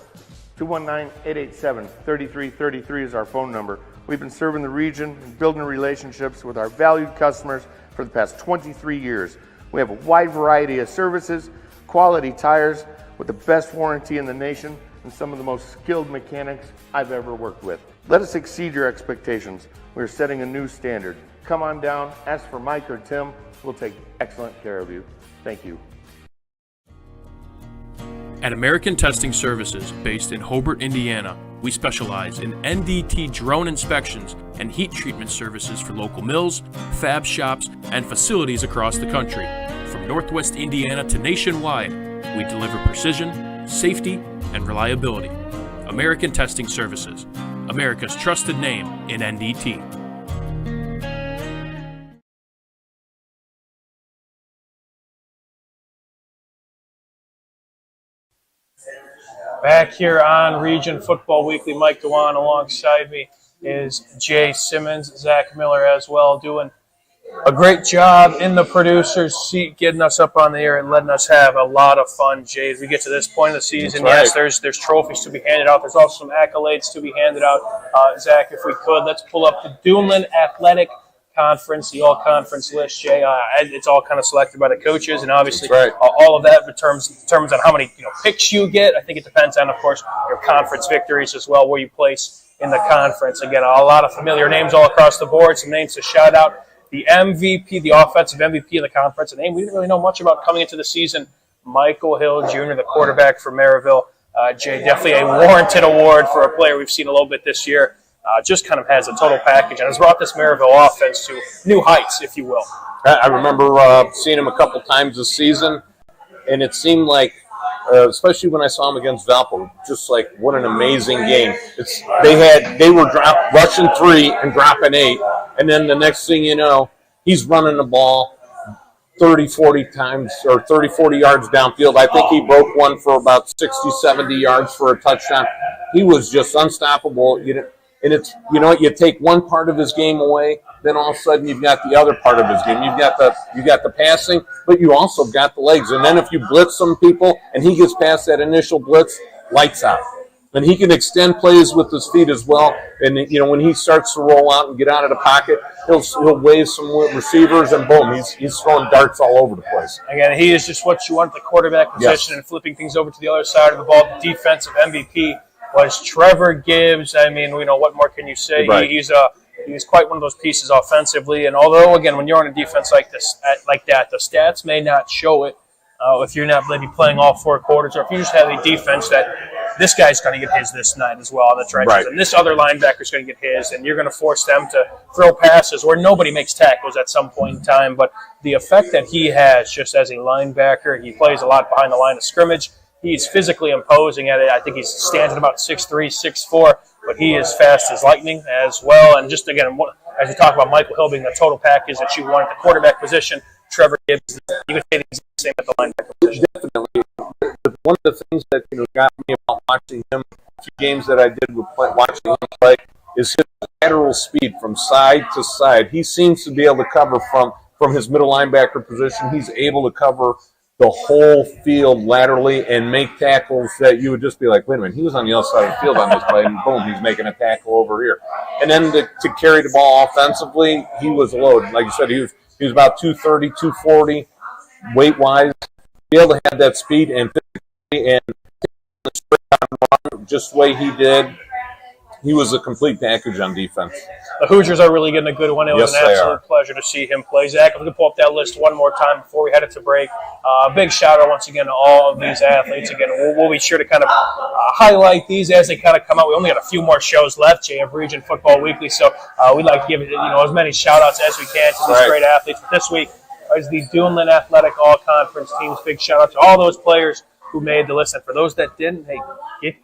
219-887-3333 is our phone number. We've been serving the region and building relationships with our valued customers for the past 23 years. We have a wide variety of services, quality tires with the best warranty in the nation, and some of the most skilled mechanics I've ever worked with. Let us exceed your expectations. We're setting a new standard. Come on down, ask for Mike or Tim. We'll take excellent care of you. Thank you. At American Testing Services, based in Hobart, Indiana, we specialize in NDT drone inspections and heat treatment services for local mills, fab shops, and facilities across the country. From Northwest Indiana to nationwide, we deliver precision, safety, and reliability. American Testing Services, America's trusted name in NDT. Back here on Region Football Weekly, Mike Dewan alongside me is Jay Simmons, Zach Miller as well, doing a great job in the producer's seat, getting us up on the air and letting us have a lot of fun, Jay. As we get to this point of the season, yes, there's trophies to be handed out. There's also some accolades to be handed out. Zach, if we could, let's pull up the Duneland Athletic Conference, the all-conference list, Jay. It's all kind of selected by the coaches, and obviously all of that determines on how many picks you get. I think it depends on, of course, your conference victories as well, where you place in the conference. Again, a lot of familiar names all across the board. Some names to shout out. The MVP, the offensive MVP of the conference, a name we didn't really know much about coming into the season, Michael Hill Jr., the quarterback for Maryville. Jay, definitely a warranted award for a player we've seen a little bit this year. Just kind of has a total package and has brought this Maryville offense to new heights, if you will. I remember seeing him a couple times this season, and it seemed like, especially when I saw him against Valpo, just like what an amazing game. They were rushing 3 and dropping 8, and then the next thing you know, he's running the ball 30, 40 times or 30, 40 yards downfield. I think he broke one for about 60, 70 yards for a touchdown. He was just unstoppable. And it's, you take one part of his game away, then all of a sudden you've got the other part of his game. You got the passing, but you also got the legs. And then if you blitz some people and he gets past that initial blitz, lights out. And he can extend plays with his feet as well. And when he starts to roll out and get out of the pocket, he'll wave some receivers and boom, he's throwing darts all over the place. Again, he is just what you want at the quarterback position, and flipping things over to the other side of the ball. The defensive MVP was Trevor Gibbs. I mean, what more can you say? Right. He's quite one of those pieces offensively. And although, again, when you're on a defense like that, the stats may not show it if you're not maybe playing all 4 quarters, or if you just have a defense that this guy's going to get his this night as well on the trenches, and this other linebacker's going to get his, and you're going to force them to throw passes where nobody makes tackles at some point in time. But the effect that he has just as a linebacker, he plays a lot behind the line of scrimmage. He's physically imposing at it. I think he's standing about 6'3", 6'4", but he is fast as lightning as well. And just, again, as you talk about Michael Hill being the total package that you want at the quarterback position, Trevor Gibbs, you could say the same at the linebacker position. Definitely. The one of the things that got me about watching him, a few games that I did with watching him play, is his lateral speed from side to side. He seems to be able to cover from his middle linebacker position. He's able to cover the whole field laterally and make tackles that you would just be like, wait a minute, he was on the other side of the field on this play, and boom, he's making a tackle over here. And then to carry the ball offensively, he was loaded. Like you said, he was about 230, 240 weight-wise. Be able to have that speed and physically and run just the way he did. He was a complete package on defense. The Hoosiers are really getting a good one. It was an absolute pleasure to see him play. Zach, I'm going to pull up that list one more time before we head it to break. Big shout-out once again to all of these athletes. Again, we'll be sure to kind of highlight these as they kind of come out. We only got a few more shows left, JF Region Football Weekly, so we'd like to give as many shout-outs as we can to these great athletes. But this week is the Duneland Athletic All-Conference teams. Big shout-out to all those players who made the list. And for those that didn't, hey, get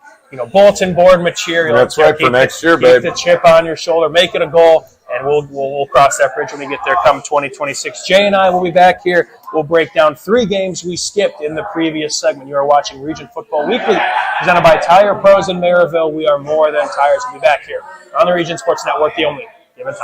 bulletin board material. That's right, for next year, babe. Keep the chip on your shoulder. Make it a goal, and we'll cross that bridge when we get there come 2026. Jay and I will be back here. We'll break down 3 games we skipped in the previous segment. You are watching Region Football Weekly, presented by Tire Pros in Maryville. We are more than tires. We'll be back here on the Region Sports Network, the only Given Time.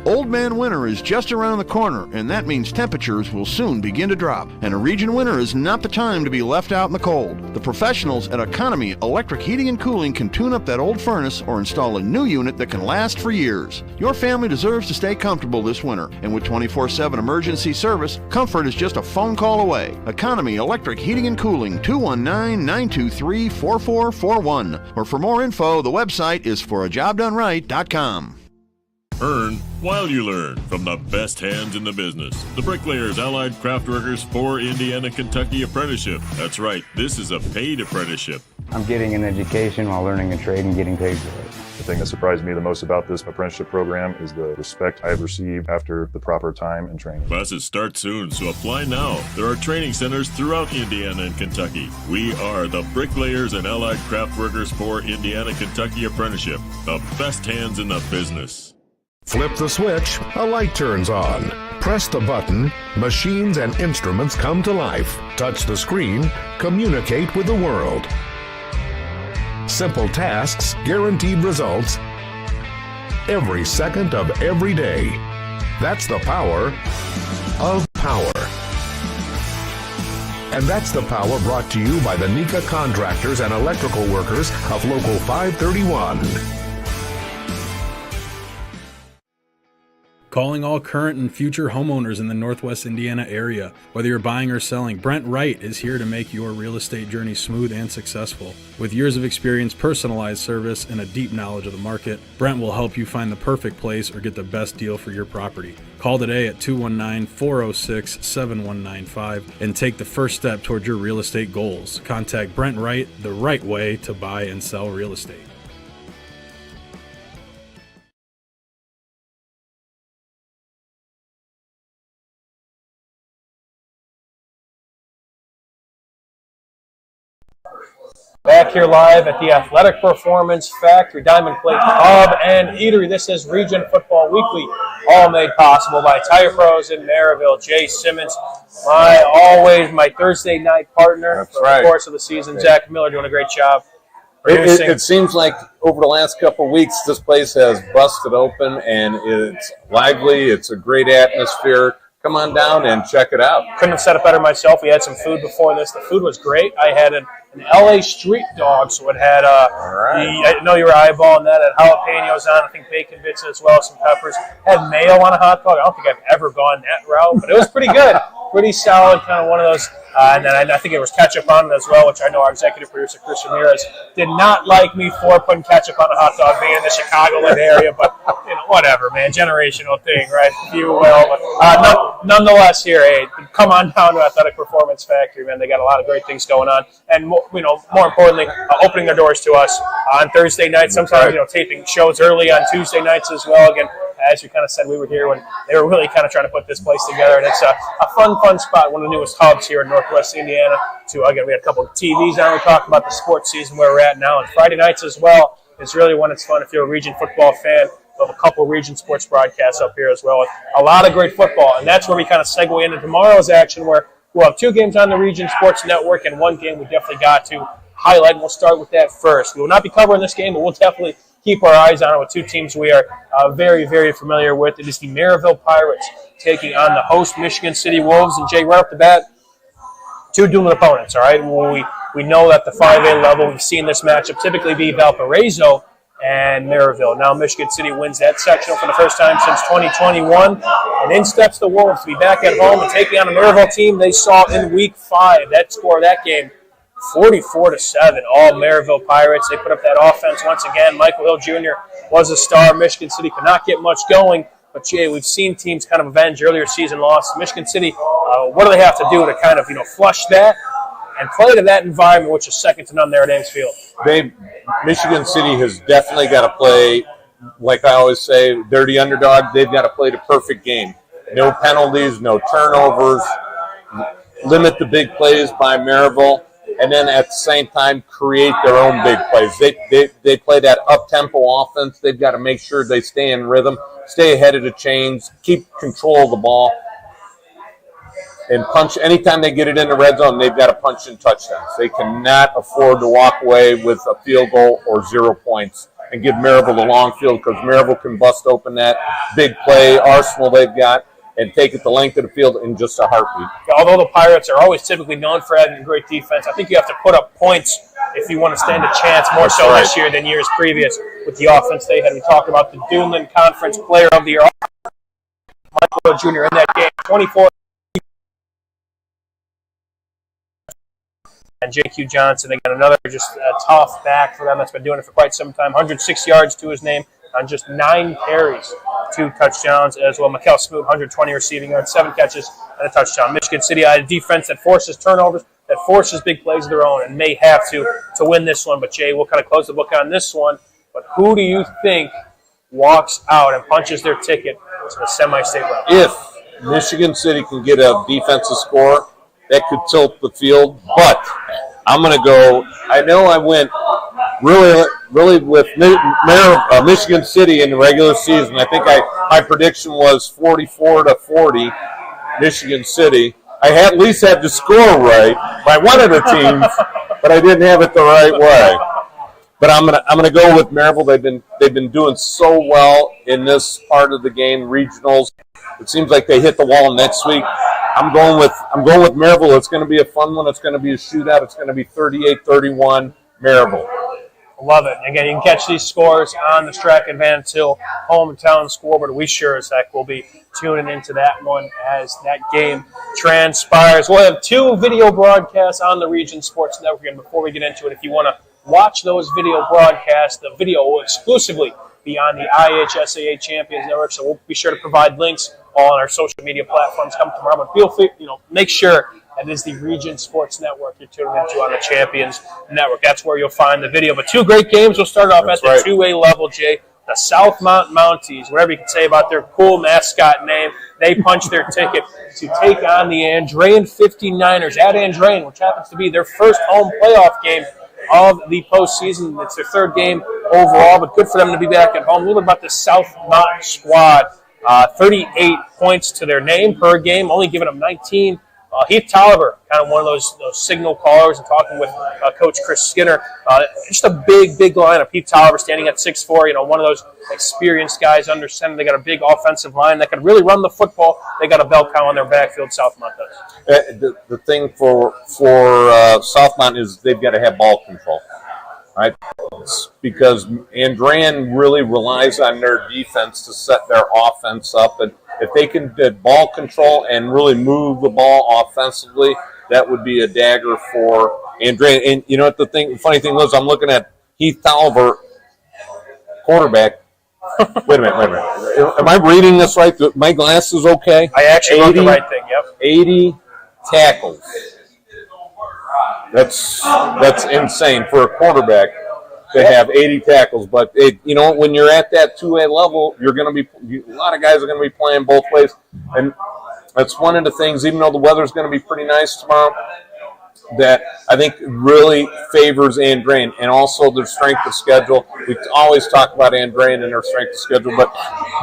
Old Man Winter is just around the corner, and that means temperatures will soon begin to drop. And a region winter is not the time to be left out in the cold. The professionals at Economy Electric Heating and Cooling can tune up that old furnace or install a new unit that can last for years. Your family deserves to stay comfortable this winter, and with 24/7 emergency service, comfort is just a phone call away. Economy Electric Heating and Cooling, 219-923-4441. Or for more info, the website is forajobdoneright.com. Earn while you learn from the best hands in the business. The Bricklayers Allied Craft Workers for Indiana, Kentucky Apprenticeship. That's right, this is a paid apprenticeship. I'm getting an education while learning a trade and getting paid for it. The thing that surprised me the most about this apprenticeship program is the respect I've received after the proper time and training. Classes start soon, so apply now. There are training centers throughout Indiana and Kentucky. We are the Bricklayers and Allied Craft Workers for Indiana, Kentucky Apprenticeship. The best hands in the business. Flip the switch, a light turns on. Press the button, machines and instruments come to life. Touch the screen, communicate with the world. Simple tasks, guaranteed results, every second of every day. That's the power of power. And that's the power brought to you by the Nika Contractors and Electrical Workers of Local 531. Calling all current and future homeowners in the Northwest Indiana area. Whether you're buying or selling, Brent Wright is here to make your real estate journey smooth and successful. With years of experience, personalized service, and a deep knowledge of the market, Brent will help you find the perfect place or get the best deal for your property. Call today at 219-406-7195 and take the first step toward your real estate goals. Contact Brent Wright, the right way to buy and sell real estate. Back here live at the Athletic Performance Factory, Diamond Plate Pub and Eatery. This is Region Football Weekly, all made possible by Tire Pros in Maryville. Jay Simmons, my Thursday night partner for the course of the season. Zach Miller doing a great job. It seems like over the last couple of weeks, this place has busted open, and it's lively. It's a great atmosphere. Come on down and check it out. Couldn't have set it better myself. We had some food before this. The food was great. I had an LA street dog, so it had I know you were eyeballing that. It had jalapenos on, I think bacon bits as well, some peppers. Had mayo on a hot dog. I don't think I've ever gone that route, but it was pretty good. Pretty solid, kind of one of those. And then I think it was ketchup on it as well, which I know our executive producer, Chris Ramirez, did not like me for putting ketchup on a hot dog being in the Chicagoland area, but whatever, man. Generational thing, right? If you will. But nonetheless, here, hey, come on down to Athletic Performance Factory, man. They got a lot of great things going on. And, more importantly, opening their doors to us on Thursday nights, sometimes, taping shows early on Tuesday nights as well. Again, as you kind of said, we were here when they were really kind of trying to put this place together. And it's a fun spot, one of the newest hubs here in Northwest Indiana. Again, we had a couple of TVs on. We talked about the sports season where we're at now. And Friday nights as well is really when it's fun if you're a Region football fan. We have a couple of Region sports broadcasts up here as well. A lot of great football. And that's where we kind of segue into tomorrow's action where We'll have 2 games on the Region Sports Network and 1 game we definitely got to highlight, and we'll start with that first. We will not be covering this game, but we'll definitely keep our eyes on it with 2 teams we are very, very familiar with. It is the Maryville Pirates taking on the host Michigan City Wolves. And Jay, right off the bat, 2 dueling opponents, all right? We know that the 5A level, we've seen this matchup typically be Valparaiso and Maryville. Now Michigan City wins that sectional for the first time since 2021. And in steps the Wolves to be back at home and taking on a Maryville team they saw in Week 5. That score of that game, 44-7. All Maryville Pirates. They put up that offense once again. Michael Hill Jr. was a star. Michigan City could not get much going. But, Jay, we've seen teams kind of avenge earlier season loss. Michigan City, what do they have to do to kind of, flush that and play to that environment, which is second to none there at Ames Field? Michigan City has definitely got to play, like I always say, dirty underdog. They've got to play the perfect game. No penalties, no turnovers, limit the big plays by Maryville, and then at the same time create their own big plays. They play that up-tempo offense. They've got to make sure they stay in rhythm, stay ahead of the chains, keep control of the ball, and punch. Anytime they get it in the red zone, they've got to punch in touchdowns. They cannot afford to walk away with a field goal or 0 points and give Maryville the long field, because Maryville can bust open that big play arsenal they've got and take it the length of the field in just a heartbeat. Although the Pirates are always typically known for having great defense, I think you have to put up points if you want to stand a chance, more That's so right. this year than years previous with the offense they had. We talked about the Duneland Conference Player of the Year, Michael Hill Jr. in that game, 24. And J.Q. Johnson, they got another just tough back for them that's been doing it for quite some time. 106 yards to his name on just 9 carries, 2 touchdowns as well. Mikkel Smoot, 120 receiving yards, 7 catches, and a touchdown. Michigan City had a defense that forces turnovers, that forces big plays of their own, and may have to win this one. But, Jay, we'll kind of close the book on this one. But who do you think walks out and punches their ticket to the semi-state round? If Michigan City can get a defensive score, that could tilt the field. But I'm going to go – I know I went really with Michigan City in the regular season. I think my prediction was 44-40 Michigan City. I at least had the score right by one of the teams, but I didn't have it the right way. But I'm gonna go with Maryville. They've been doing so well in this part of the game, regionals. It seems like they hit the wall next week. I'm going with Maryville. It's going to be a fun one. It's going to be a shootout. It's going to be 38-31 Maryville. Love it. Again, you can catch these scores on the Strachan Van Til hometown scoreboard. We sure as heck will be tuning into that one as that game transpires. We'll have 2 video broadcasts on the Region Sports Network. And before we get into it, if you want to watch those video broadcasts, the video will exclusively be on the IHSAA Champions Network. So we'll be sure to provide links all on our social media platforms come tomorrow. But feel free, make sure that is the Region Sports Network you're tuning into on the Champions Network. That's where you'll find the video. But 2 great games. We'll start off at the 2A level, Jay. The Southmont Mounties, whatever you can say about their cool mascot name, they punch their ticket to take on the Andrean 59ers at Andrean, which happens to be their first home playoff game of the postseason. It's their 3rd game overall, but good for them to be back at home. A little bit about the Southmont squad. 38 points to their name per game, only giving them 19. Heath Tolliver, kind of one of those signal callers, and talking with Coach Chris Skinner. Just a big lineup. Heath Tolliver standing at 6'4", one of those experienced guys under center. They got a big offensive line that can really run the football. They got a bell cow on their backfield, Southmont does. The thing for Southmont is they've got to have ball control, right? It's because Andrean really relies on their defense to set their offense up, and if they can get ball control and really move the ball offensively, that would be a dagger for Andrean. And you know what the funny thing was, I'm looking at Heath Tolliver, quarterback. Wait a minute. Am I reading this right? My glasses okay? I actually wrote the right thing, yep. 80 tackles. That's insane for a quarterback to have 80 tackles. But when you're at that 2A level, you're going to be a lot of guys are going to be playing both ways, and that's one of the things. Even though the weather's going to be pretty nice tomorrow, that I think really favors Andrean, and also their strength of schedule. We always talk about Andrean and their strength of schedule, but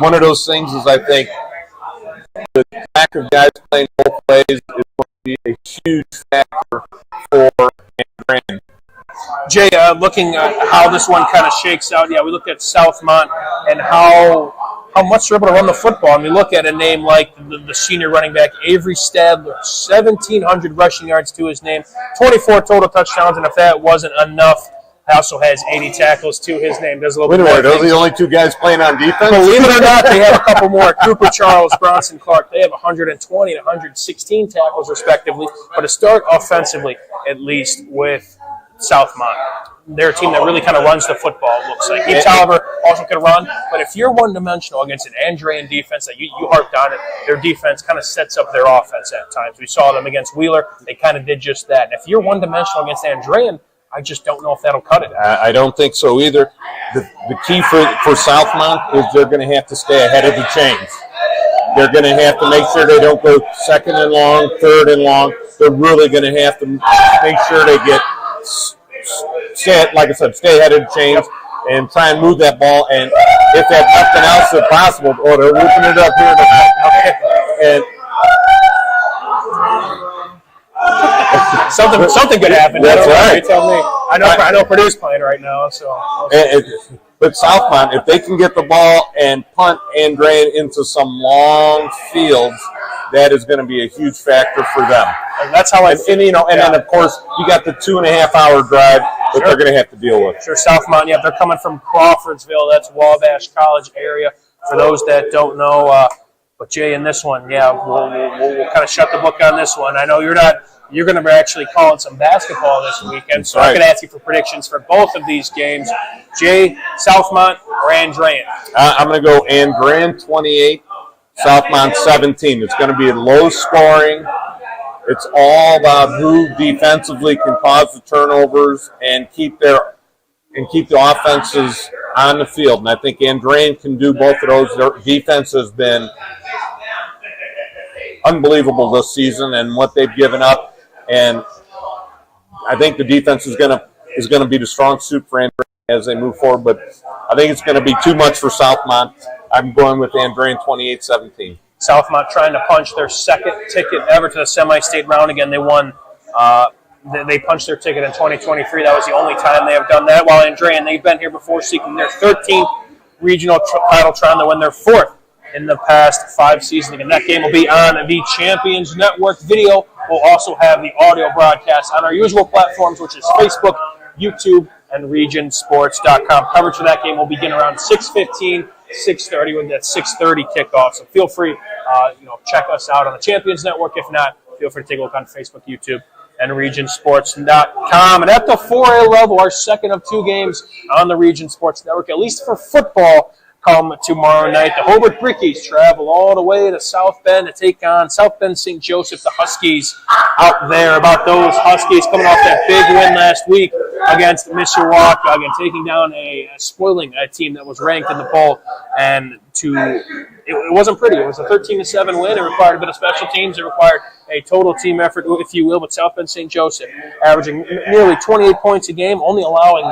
one of those things is I think the lack of guys playing both ways is one be a huge factor for Grand. Jay, looking at how this one kind of shakes out, we looked at Southmont and how much they're able to run the football. And we look at a name like the senior running back, Avery Stadler, 1,700 rushing yards to his name, 24 total touchdowns, and if that wasn't enough, he also has 80 tackles to his name. Does a little bit more. Those are the only two guys playing on defense? Believe it or not, they have a couple more. Cooper Charles, Bronson Clark, they have 120 and 116 tackles, respectively. But to start offensively, at least with Southmont, they're a team that really kind of runs the football, it looks like. Heath Tolliver also can run, but if you're one-dimensional against an Andrean defense that you harped on it, their defense kind of sets up their offense at times. We saw them against Wheeler. They kind of did just that. And if you're one-dimensional against Andrean, I just don't know if that'll cut it. I don't think so either. The key for Southmont is they're going to have to stay ahead of the chains. They're going to have to make sure they don't go second and long, third and long. They're really going to have to make sure they get, like I said, stay ahead of the chains and try and move that ball. And if they have nothing else if possible, they're whipping it up here. And something could happen. That's right. You tell me. I know Purdue's playing right now, so. But Southmont, if they can get the ball and punt Andrean into some long fields, that is going to be a huge factor for them. And that's how and then of course you got the 2.5 hour drive that they're going to have to deal with. Sure, Southmont. They're coming from Crawfordsville. That's Wabash College area. For those that don't know, but Jay, in this one, we'll kind of shut the book on this one. I know you're not. You're going to be actually calling some basketball this weekend, so I can ask you for predictions for both of these games. Jay, Southmont or Andrean? I'm going to go Andrean 28, Southmont 17. It's going to be low scoring. It's all about who defensively can cause the turnovers and keep the offenses on the field. And I think Andrean can do both of those. Their defense has been unbelievable this season and what they've given up. And I think the defense is going to be the strong suit for Andrean as they move forward. But I think it's going to be too much for Southmont. I'm going with Andrean 28-17. Southmont trying to punch their second ticket ever to the semi-state round again. They won. They punched their ticket in 2023. That was the only time they have done that. While Andrean, they've been here before, seeking their 13th regional title, trying to win their 4th in the past 5 seasons. And that game will be on the Champions Network. Video will also have the audio broadcast on our usual platforms, which is Facebook, YouTube, and regionsports.com. Coverage for that game will begin around 6:15, 6:30 with that 6:30 kickoff. So feel free, check us out on the Champions Network. If not, feel free to take a look on Facebook, YouTube, and regionsports.com. And at the 4A level, our second of 2 games on the Region Sports Network, at least for football, come tomorrow night. The Hobart Brickies travel all the way to South Bend to take on South Bend St. Joseph, the Huskies out there. About those Huskies coming off that big win last week against Mishawaka, again taking down spoiling a team that was ranked in the poll. And it wasn't pretty. It was a 13-7 win. It required a bit of special teams. It required a total team effort, if you will, with South Bend St. Joseph averaging nearly 28 points a game, only allowing,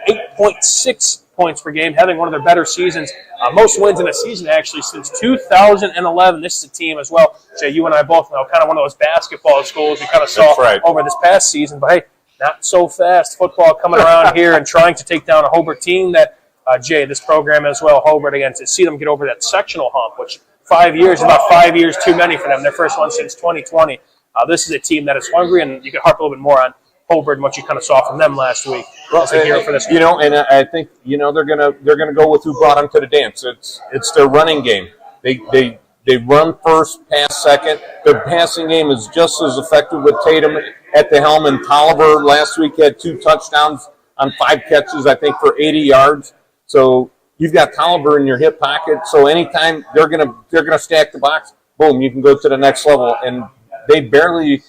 8.6 points per game, having one of their better seasons. Most wins in a season, actually, since 2011. This is a team as well, Jay, you and I both know, kind of one of those basketball schools we kind of saw over this past season. But, hey, not so fast. Football coming around here and trying to take down a Hobart team that, Jay, this program as well, Hobart against it. See them get over that sectional hump, which 5 years is about 5 years too many for them. Their first one since 2020. This is a team that is hungry, and you can harp a little bit more on Hobart and what you kind of saw from them last week. Well, for this and I think they're gonna go with who brought them to the dance. It's their running game. They run first, pass second. Their passing game is just as effective with Tatum at the helm. And Tolliver last week had 2 touchdowns on 5 catches, I think, for 80 yards. So you've got Tolliver in your hip pocket. So anytime they're gonna stack the box, boom, you can go to the next level. And they barely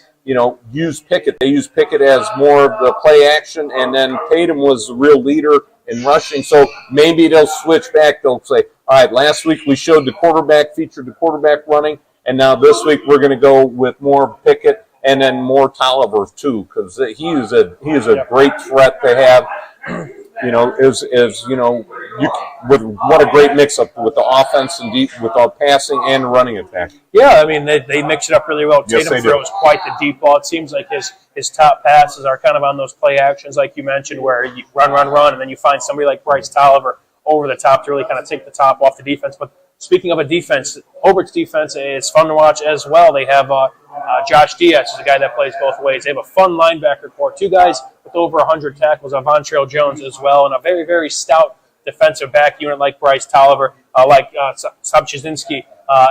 use Pickett. They use Pickett as more of the play action, and then Tatum was the real leader in rushing. So maybe they'll switch back. They'll say, all right, last week we showed featured the quarterback running, and now this week we're going to go with more Pickett and then more Tolliver too, because he is a great threat to have. with what a great mix-up with the offense and with our passing and running attack. Yeah, I mean, they mix it up really well. Yes, Tatum they do. throws quite the deep ball. It seems like his top passes are kind of on those play actions, like you mentioned, where you run, and then you find somebody like Bryce Tolliver over the top to really kind of take the top off the defense. But speaking of a defense, Hobart's defense is fun to watch as well. They have Josh Diaz, who's a guy that plays both ways. They have a fun linebacker core, two guys with over 100 tackles, Vontrell Jones as well, and a very, very stout defensive back unit like Bryce Tolliver, like Sobczynski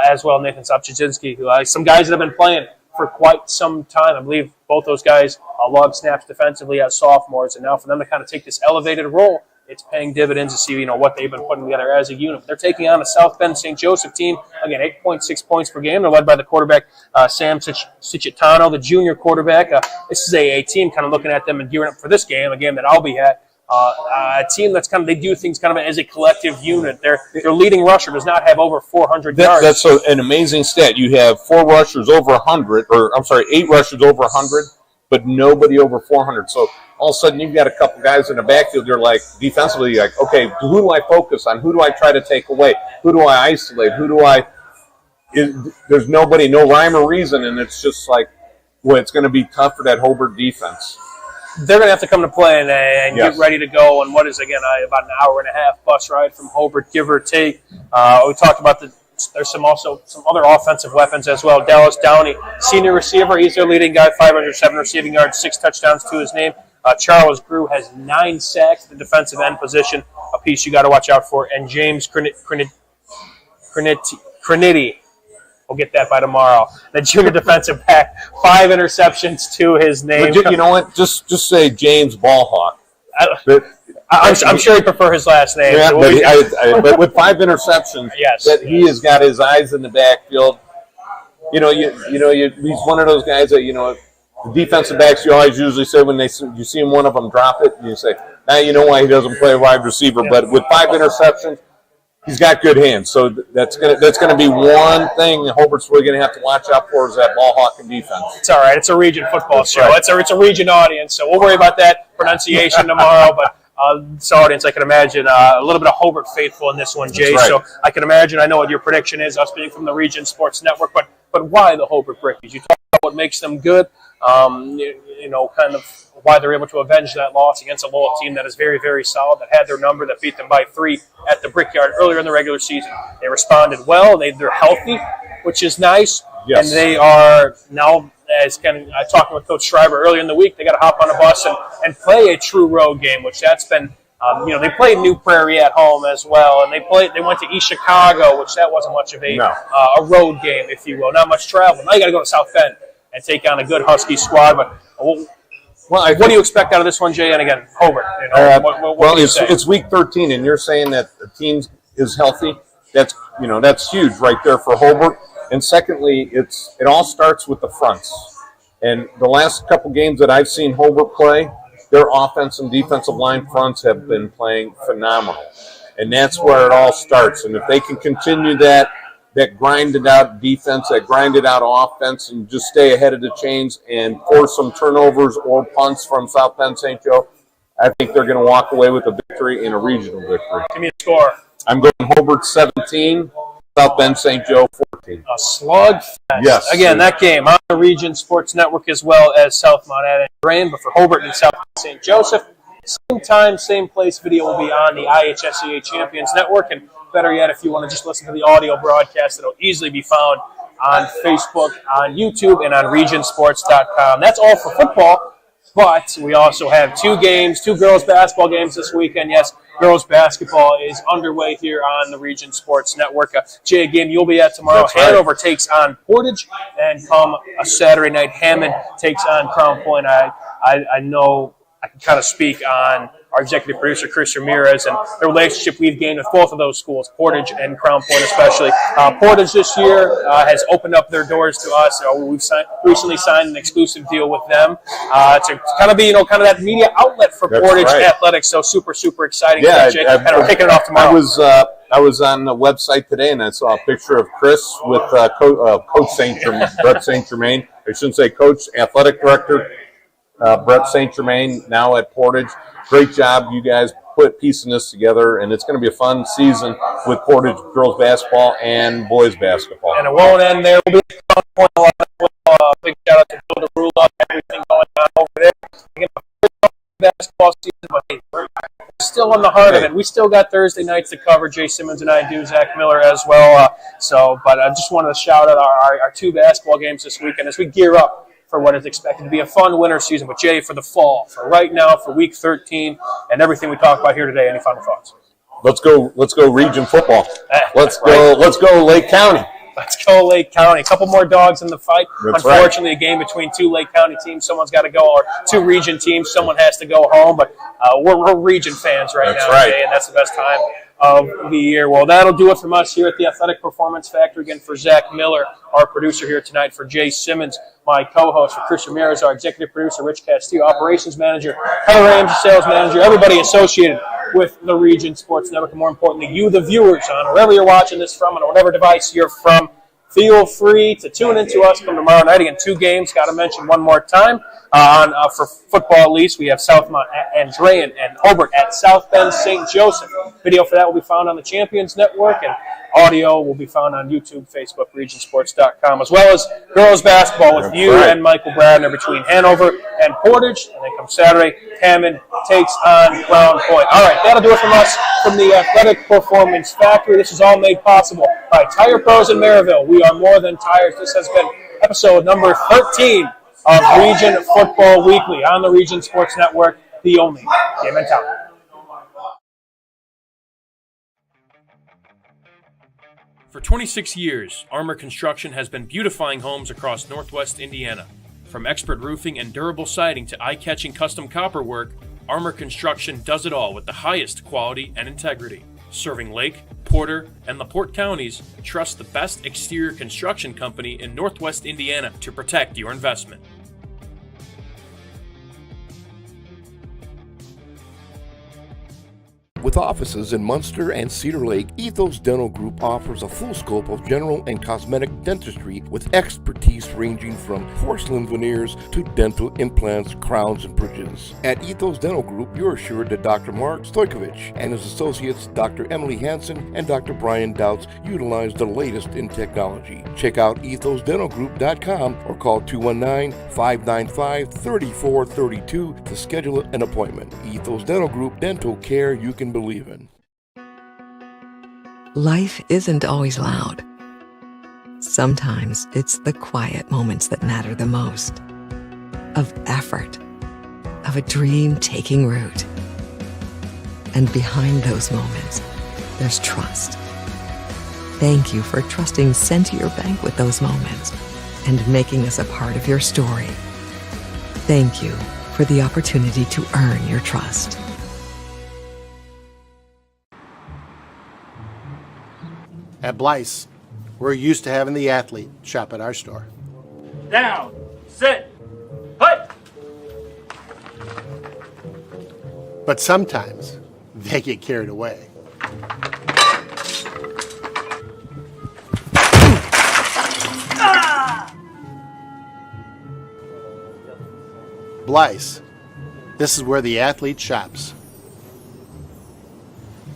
as well, Nathan Sobczynski, who some guys that have been playing for quite some time. I believe both those guys logged snaps defensively as sophomores, and now for them to kind of take this elevated role, it's paying dividends to see what they've been putting together as a unit. They're taking on a South Bend St. Joseph team, again, 8.6 points per game. They're led by the quarterback, Sam Cicitano, the junior quarterback. This is a team kind of looking at them and gearing up for this game, a game that I'll be at. A team that's they do things kind of as a collective unit. Their leading rusher does not have over 400 yards. That's an amazing stat. You have 4 rushers over 100, 8 rushers over 100, but nobody over 400. So all of a sudden you've got a couple guys in the backfield. You're like, defensively, like, okay, who do I focus on? Who do I try to take away? Who do I isolate? There's nobody, no rhyme or reason, and it's just like, it's going to be tough for that Hobart defense. They're going to have to come to play and get ready to go. And what is, again, about an hour and a half bus ride from Hobart, give or take. We talked about there's some other offensive weapons as well. Dallas Downey, senior receiver, he's their leading guy, 507 receiving yards, 6 touchdowns to his name. Charles Grew has 9 sacks, the defensive end position, a piece you got to watch out for. And James Crinity, we'll get that by tomorrow. The junior defensive back, 5 interceptions to his name. But you know what? Just say James Ballhawk. I'm sure he'd prefer his last name. Yeah, but with 5 interceptions, that he has got his eyes in the backfield. He's one of those guys that the defensive backs, you always usually say when you see one of them drop it, and you say, now you know why he doesn't play wide receiver. But with 5 interceptions, he's got good hands. So that's gonna be one thing Hobart's really gonna have to watch out for is that ball hawking defense. It's all right. It's a region football show. Right. It's a region audience, so we'll worry about that pronunciation tomorrow. But this audience, I can imagine a little bit of Hobart faithful in this one, Jay. Right. So I can imagine. I know what your prediction is, us being from the Region Sports Network. But why the Hobart Brickies? You talk about what makes them good. Kind of why they're able to avenge that loss against a Lowell team that is very, very solid, that had their number, that beat them by 3 at the Brickyard earlier in the regular season. They responded well. They're healthy, which is nice. Yes. And they are now, as talking with Coach Schreiber earlier in the week, they got to hop on a bus and play a true road game, which that's been, they played New Prairie at home as well, and they went to East Chicago, which that wasn't much of a road game, if you will, not much travel. Now you got to go to South Bend and take on a good Husky squad. But what do you expect out of this one, Jay? And again, Hobart. It's week 13, and you're saying that the team is healthy. That's huge right there for Hobart. And secondly, it all starts with the fronts. And the last couple games that I've seen Hobart play, their offense and defensive line fronts have been playing phenomenal. And that's where it all starts. And if they can continue that grinded out defense, that grinded out offense, and just stay ahead of the chains and force some turnovers or punts from South Bend St. Joe, I think they're going to walk away with a victory and a regional victory. Give me a score. I'm going Hobart 17, South Bend St. Joe 14. A slugfest. Yes. Again, that game on the Region Sports Network as well as South Mount Adam and Drain, but for Hobart and South Bend St. Joseph, same time, same place. Video will be on the IHSCA Champions Network, and better yet, if you want to just listen to the audio broadcast, it'll easily be found on Facebook, on YouTube, and on regionsports.com. That's all for football, but we also have 2 girls basketball games this weekend. Yes, girls basketball is underway here on the Region Sports Network. Jay, a game you'll be at tomorrow. That's Hanover takes on Portage, and come a Saturday night, Hammond takes on Crown Point. I know I can kind of speak on our executive producer, Chris Ramirez, and the relationship we've gained with both of those schools, Portage and Crown Point especially. Portage this year has opened up their doors to us. We've recently signed an exclusive deal with them to kind of be, kind of that media outlet for Portage athletics. So super, super exciting. Yeah, and we're kicking it off tomorrow. I was on the website today, and I saw a picture of Chris with Coach Brett St. Germain. I shouldn't say Coach, Athletic Director Brett St. Germain, now at Portage. Great job you guys quit piecing this together, and it's going to be a fun season with Portage girls basketball and boys basketball. And it won't end there. We'll be at Crown Point big shout out to Bill DeRula and everything going on over there. Again, basketball season, but hey, we're still in the heart of it. We still got Thursday nights to cover. Jay Simmons and I do, Zach Miller as well. But I just wanted to shout out our two basketball games this weekend as we gear up for what is expected to be a fun winter season. But Jay, for the fall, for right now, for Week 13, and everything we talked about here today, any final thoughts? Let's go region football. Let's go Lake County. Let's go Lake County. A couple more dogs in the fight. That's Unfortunately, a game between two Lake County teams. Someone's got to go, or two region teams. Someone has to go home. But we're region fans right now, Jay, and that's the best time of the year. Well, that'll do it from us here at the Athletic Performance Factory. Again, for Zach Miller, our producer here tonight, for Jay Simmons, my co-host, for Chris Ramirez, our executive producer, Rich Castillo, operations manager, Heather Ramsey, sales manager, everybody associated with the Region Sports Network, and more importantly, you, the viewers, on wherever you're watching this from and whatever device you're from. Feel free to tune into us from tomorrow night. Again, two games. Got to mention one more time. For football, at least, we have Southmont at Andrean and Hobart at South Bend St. Joseph. Video for that will be found on the Champions Network, and audio will be found on YouTube, Facebook, regionsports.com, as well as girls basketball with you and Michael Bradner between Hanover and Portage. And then come Saturday, Hammond takes on Crown Point. All right, that'll do it from us from the Athletic Performance Factory. This is all made possible by Tire Pros in Maryville. We are more than tires. This has been episode number 13 of Region Football Weekly on the Region Sports Network, the only game in town. For 26 years, Armor Construction has been beautifying homes across Northwest Indiana. From expert roofing and durable siding to eye-catching custom copper work, Armor Construction does it all with the highest quality and integrity. Serving Lake, Porter, and LaPorte counties, trust the best exterior construction company in Northwest Indiana to protect your investment. With offices in Munster and Cedar Lake, Ethos Dental Group offers a full scope of general and cosmetic dentistry with expertise ranging from porcelain veneers to dental implants, crowns, and bridges. At Ethos Dental Group, you're assured that Dr. Mark Stojkovic and his associates, Dr. Emily Hansen and Dr. Brian Douts, utilize the latest in technology. Check out ethosdentalgroup.com or call 219-595-3432 to schedule an appointment. Ethos Dental Group, dental care you can believe in. Life isn't always loud. Sometimes it's the quiet moments that matter the most. Of effort, of a dream taking root. And behind those moments, there's trust. Thank you for trusting Centier Bank with those moments and making us a part of your story. Thank you for the opportunity to earn your trust. At Blyce, we're used to having the athlete shop at our store. Down, sit, put. But sometimes they get carried away. Blyce, this is where the athlete shops.